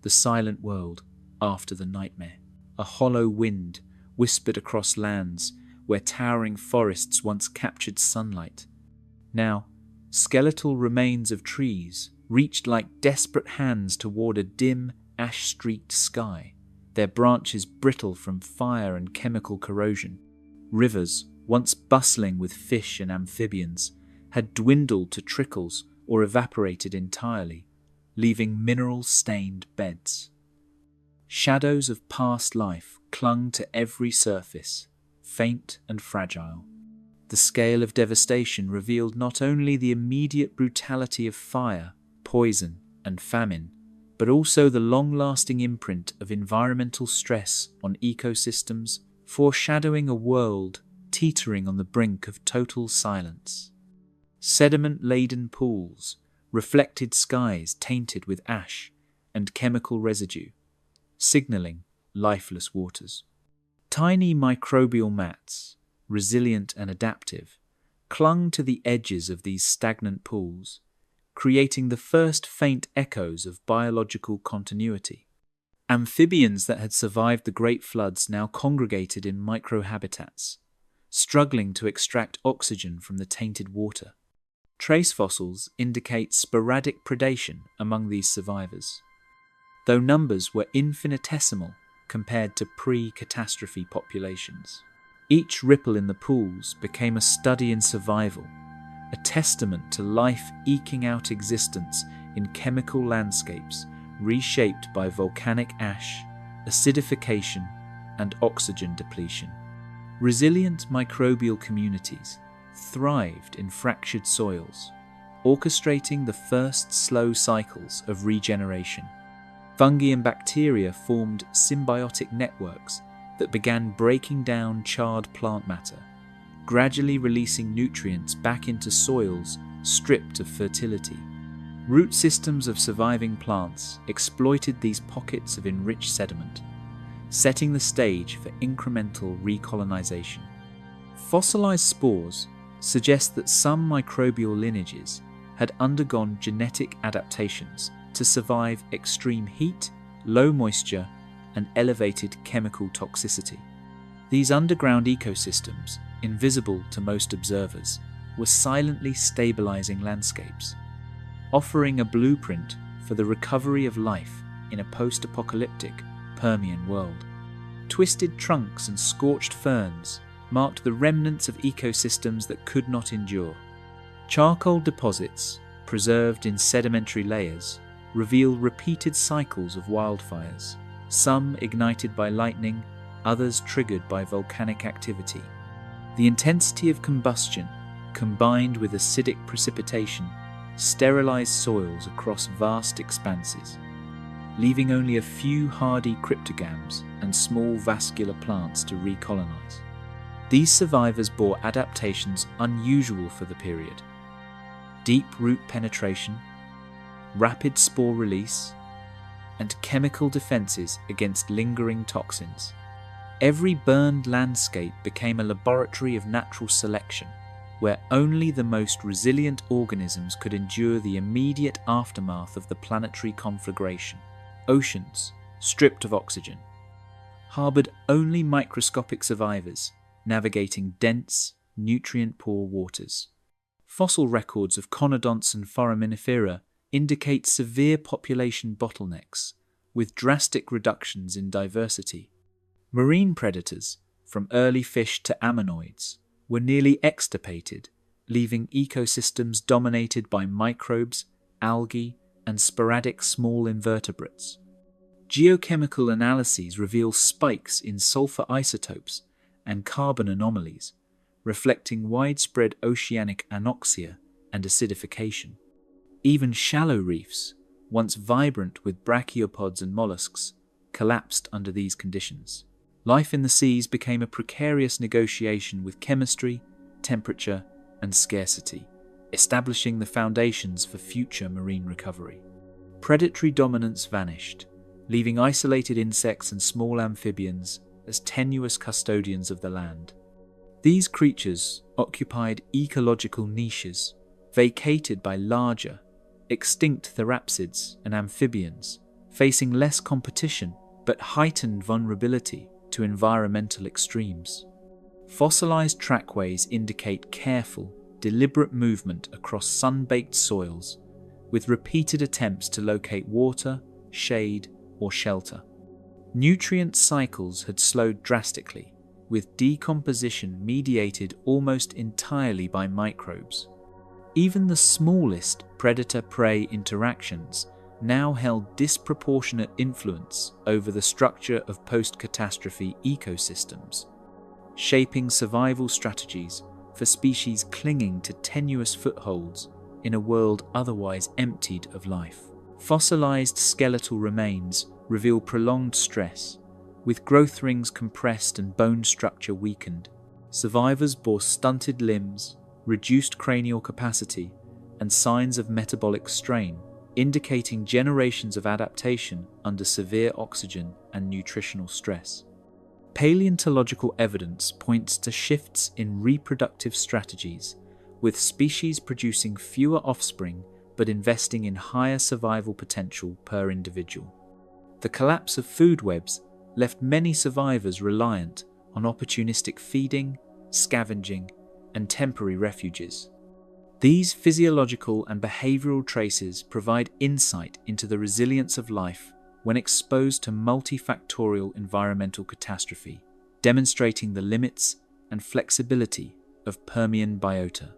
the silent world after the nightmare. A hollow wind whispered across lands where towering forests once captured sunlight. Now, skeletal remains of trees reached like desperate hands toward a dim, ash-streaked sky, their branches brittle from fire and chemical corrosion. Rivers, once bustling with fish and amphibians, had dwindled to trickles or evaporated entirely, leaving mineral-stained beds. Shadows of past life clung to every surface, faint and fragile. The scale of devastation revealed not only the immediate brutality of fire, poison, and famine, but also the long-lasting imprint of environmental stress on ecosystems, foreshadowing a world teetering on the brink of total silence. Sediment-laden pools, reflected skies tainted with ash and chemical residue, signaling lifeless waters. Tiny microbial mats, resilient and adaptive, clung to the edges of these stagnant pools, creating the first faint echoes of biological continuity. Amphibians that had survived the great floods now congregated in microhabitats, struggling to extract oxygen from the tainted water. Trace fossils indicate sporadic predation among these survivors, though numbers were infinitesimal compared to pre-catastrophe populations. Each ripple in the pools became a study in survival, a testament to life eking out existence in chemical landscapes reshaped by volcanic ash, acidification, and oxygen depletion. Resilient microbial communities thrived in fractured soils, orchestrating the first slow cycles of regeneration. Fungi and bacteria formed symbiotic networks that began breaking down charred plant matter, gradually releasing nutrients back into soils stripped of fertility. Root systems of surviving plants exploited these pockets of enriched sediment, setting the stage for incremental recolonization. Fossilized spores suggest that some microbial lineages had undergone genetic adaptations to survive extreme heat, low moisture, and elevated chemical toxicity. These underground ecosystems, invisible to most observers, were silently stabilizing landscapes, offering a blueprint for the recovery of life in a post-apocalyptic Permian world. Twisted trunks and scorched ferns marked the remnants of ecosystems that could not endure. Charcoal deposits, preserved in sedimentary layers, reveal repeated cycles of wildfires, some ignited by lightning, others triggered by volcanic activity. The intensity of combustion, combined with acidic precipitation, sterilized soils across vast expanses, leaving only a few hardy cryptogams and small vascular plants to recolonize. These survivors bore adaptations unusual for the period: deep root penetration, rapid spore release, and chemical defenses against lingering toxins. Every burned landscape became a laboratory of natural selection, where only the most resilient organisms could endure the immediate aftermath of the planetary conflagration. Oceans, stripped of oxygen, harbored only microscopic survivors, navigating dense, nutrient-poor waters. Fossil records of conodonts and foraminifera indicate severe population bottlenecks, with drastic reductions in diversity. Marine predators, from early fish to ammonoids, were nearly extirpated, leaving ecosystems dominated by microbes, algae, and sporadic small invertebrates. Geochemical analyses reveal spikes in sulfur isotopes and carbon anomalies, reflecting widespread oceanic anoxia and acidification. Even shallow reefs, once vibrant with brachiopods and mollusks, collapsed under these conditions. Life in the seas became a precarious negotiation with chemistry, temperature, and scarcity, establishing the foundations for future marine recovery. Predatory dominance vanished, leaving isolated insects and small amphibians as tenuous custodians of the land. These creatures occupied ecological niches, vacated by larger, extinct therapsids and amphibians, facing less competition but heightened vulnerability to environmental extremes. Fossilized trackways indicate careful, deliberate movement across sun-baked soils, with repeated attempts to locate water, shade, or shelter. Nutrient cycles had slowed drastically, with decomposition mediated almost entirely by microbes. Even the smallest predator-prey interactions now held disproportionate influence over the structure of post-catastrophe ecosystems, shaping survival strategies for species clinging to tenuous footholds in a world otherwise emptied of life. Fossilized skeletal remains reveal prolonged stress, with growth rings compressed and bone structure weakened. Survivors bore stunted limbs, reduced cranial capacity, and signs of metabolic strain, indicating generations of adaptation under severe oxygen and nutritional stress. Paleontological evidence points to shifts in reproductive strategies, with species producing fewer offspring but investing in higher survival potential per individual. The collapse of food webs left many survivors reliant on opportunistic feeding, scavenging, and temporary refuges. These physiological and behavioral traces provide insight into the resilience of life when exposed to multifactorial environmental catastrophe, demonstrating the limits and flexibility of Permian biota.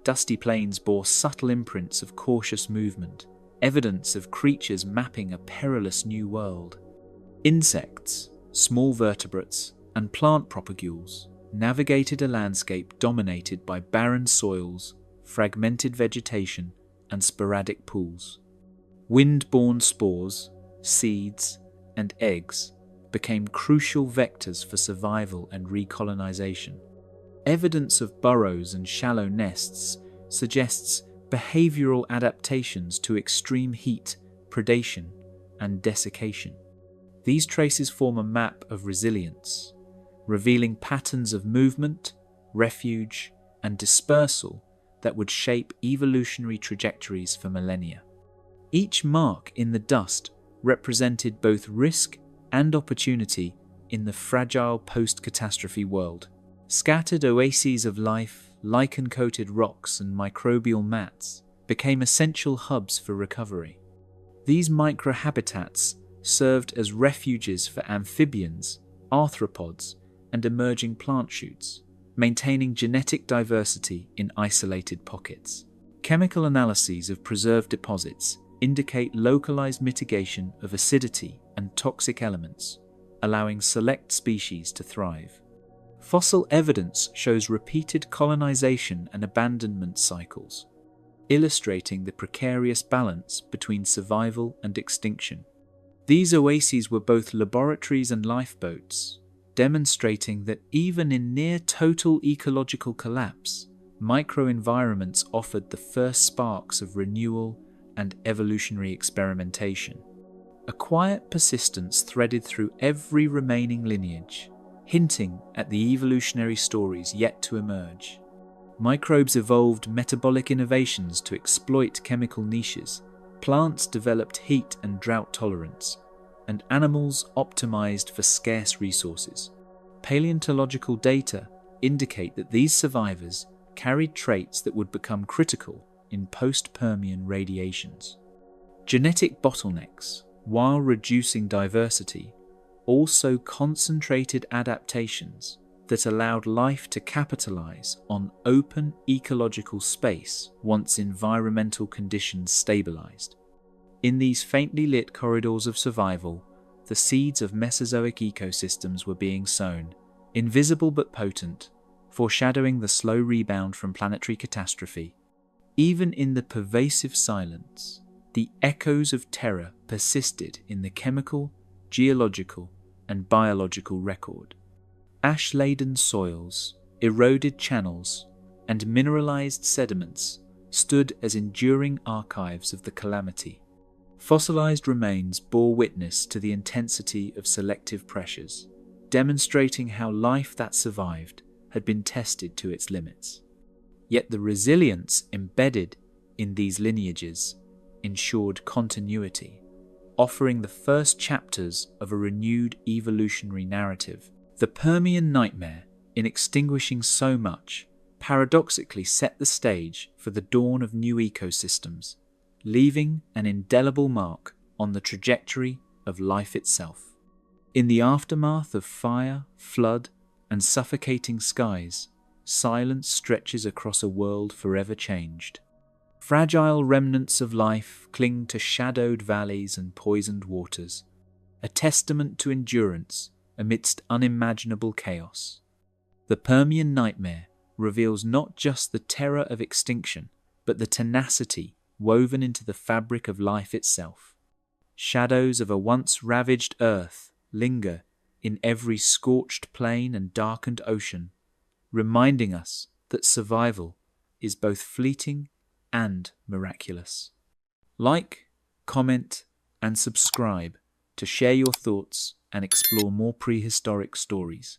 Dusty plains bore subtle imprints of cautious movement, evidence of creatures mapping a perilous new world. Insects, small vertebrates, and plant propagules navigated a landscape dominated by barren soils, fragmented vegetation, and sporadic pools. Wind-borne spores, seeds, and eggs became crucial vectors for survival and recolonization. Evidence of burrows and shallow nests suggests behavioral adaptations to extreme heat, predation, and desiccation. These traces form a map of resilience, revealing patterns of movement, refuge, and dispersal that would shape evolutionary trajectories for millennia. Each mark in the dust represented both risk and opportunity in the fragile post-catastrophe world. Scattered oases of life, lichen-coated rocks, and microbial mats became essential hubs for recovery. These microhabitats served as refuges for amphibians, arthropods, and emerging plant shoots, maintaining genetic diversity in isolated pockets. Chemical analyses of preserved deposits indicate localized mitigation of acidity and toxic elements, allowing select species to thrive. Fossil evidence shows repeated colonization and abandonment cycles, illustrating the precarious balance between survival and extinction. These oases were both laboratories and lifeboats, demonstrating that even in near-total ecological collapse, microenvironments offered the first sparks of renewal and evolutionary experimentation. A quiet persistence threaded through every remaining lineage, hinting at the evolutionary stories yet to emerge. Microbes evolved metabolic innovations to exploit chemical niches, plants developed heat and drought tolerance, and animals optimized for scarce resources. Paleontological data indicate that these survivors carried traits that would become critical in post-Permian radiations. Genetic bottlenecks, while reducing diversity, also concentrated adaptations that allowed life to capitalize on open ecological space once environmental conditions stabilized. In these faintly lit corridors of survival, the seeds of Mesozoic ecosystems were being sown, invisible but potent, foreshadowing the slow rebound from planetary catastrophe. Even in the pervasive silence, the echoes of terror persisted in the chemical, geological, and biological record. Ash-laden soils, eroded channels, and mineralized sediments stood as enduring archives of the calamity. Fossilized remains bore witness to the intensity of selective pressures, demonstrating how life that survived had been tested to its limits. Yet the resilience embedded in these lineages ensured continuity, offering the first chapters of a renewed evolutionary narrative. The Permian nightmare, in extinguishing so much, paradoxically set the stage for the dawn of new ecosystems, leaving an indelible mark on the trajectory of life itself. In the aftermath of fire, flood, and suffocating skies, silence stretches across a world forever changed. Fragile remnants of life cling to shadowed valleys and poisoned waters, a testament to endurance amidst unimaginable chaos. The Permian nightmare reveals not just the terror of extinction, but the tenacity woven into the fabric of life itself. Shadows of a once ravaged earth linger in every scorched plain and darkened ocean, reminding us that survival is both fleeting and miraculous. Like, comment, and subscribe to share your thoughts and explore more prehistoric stories.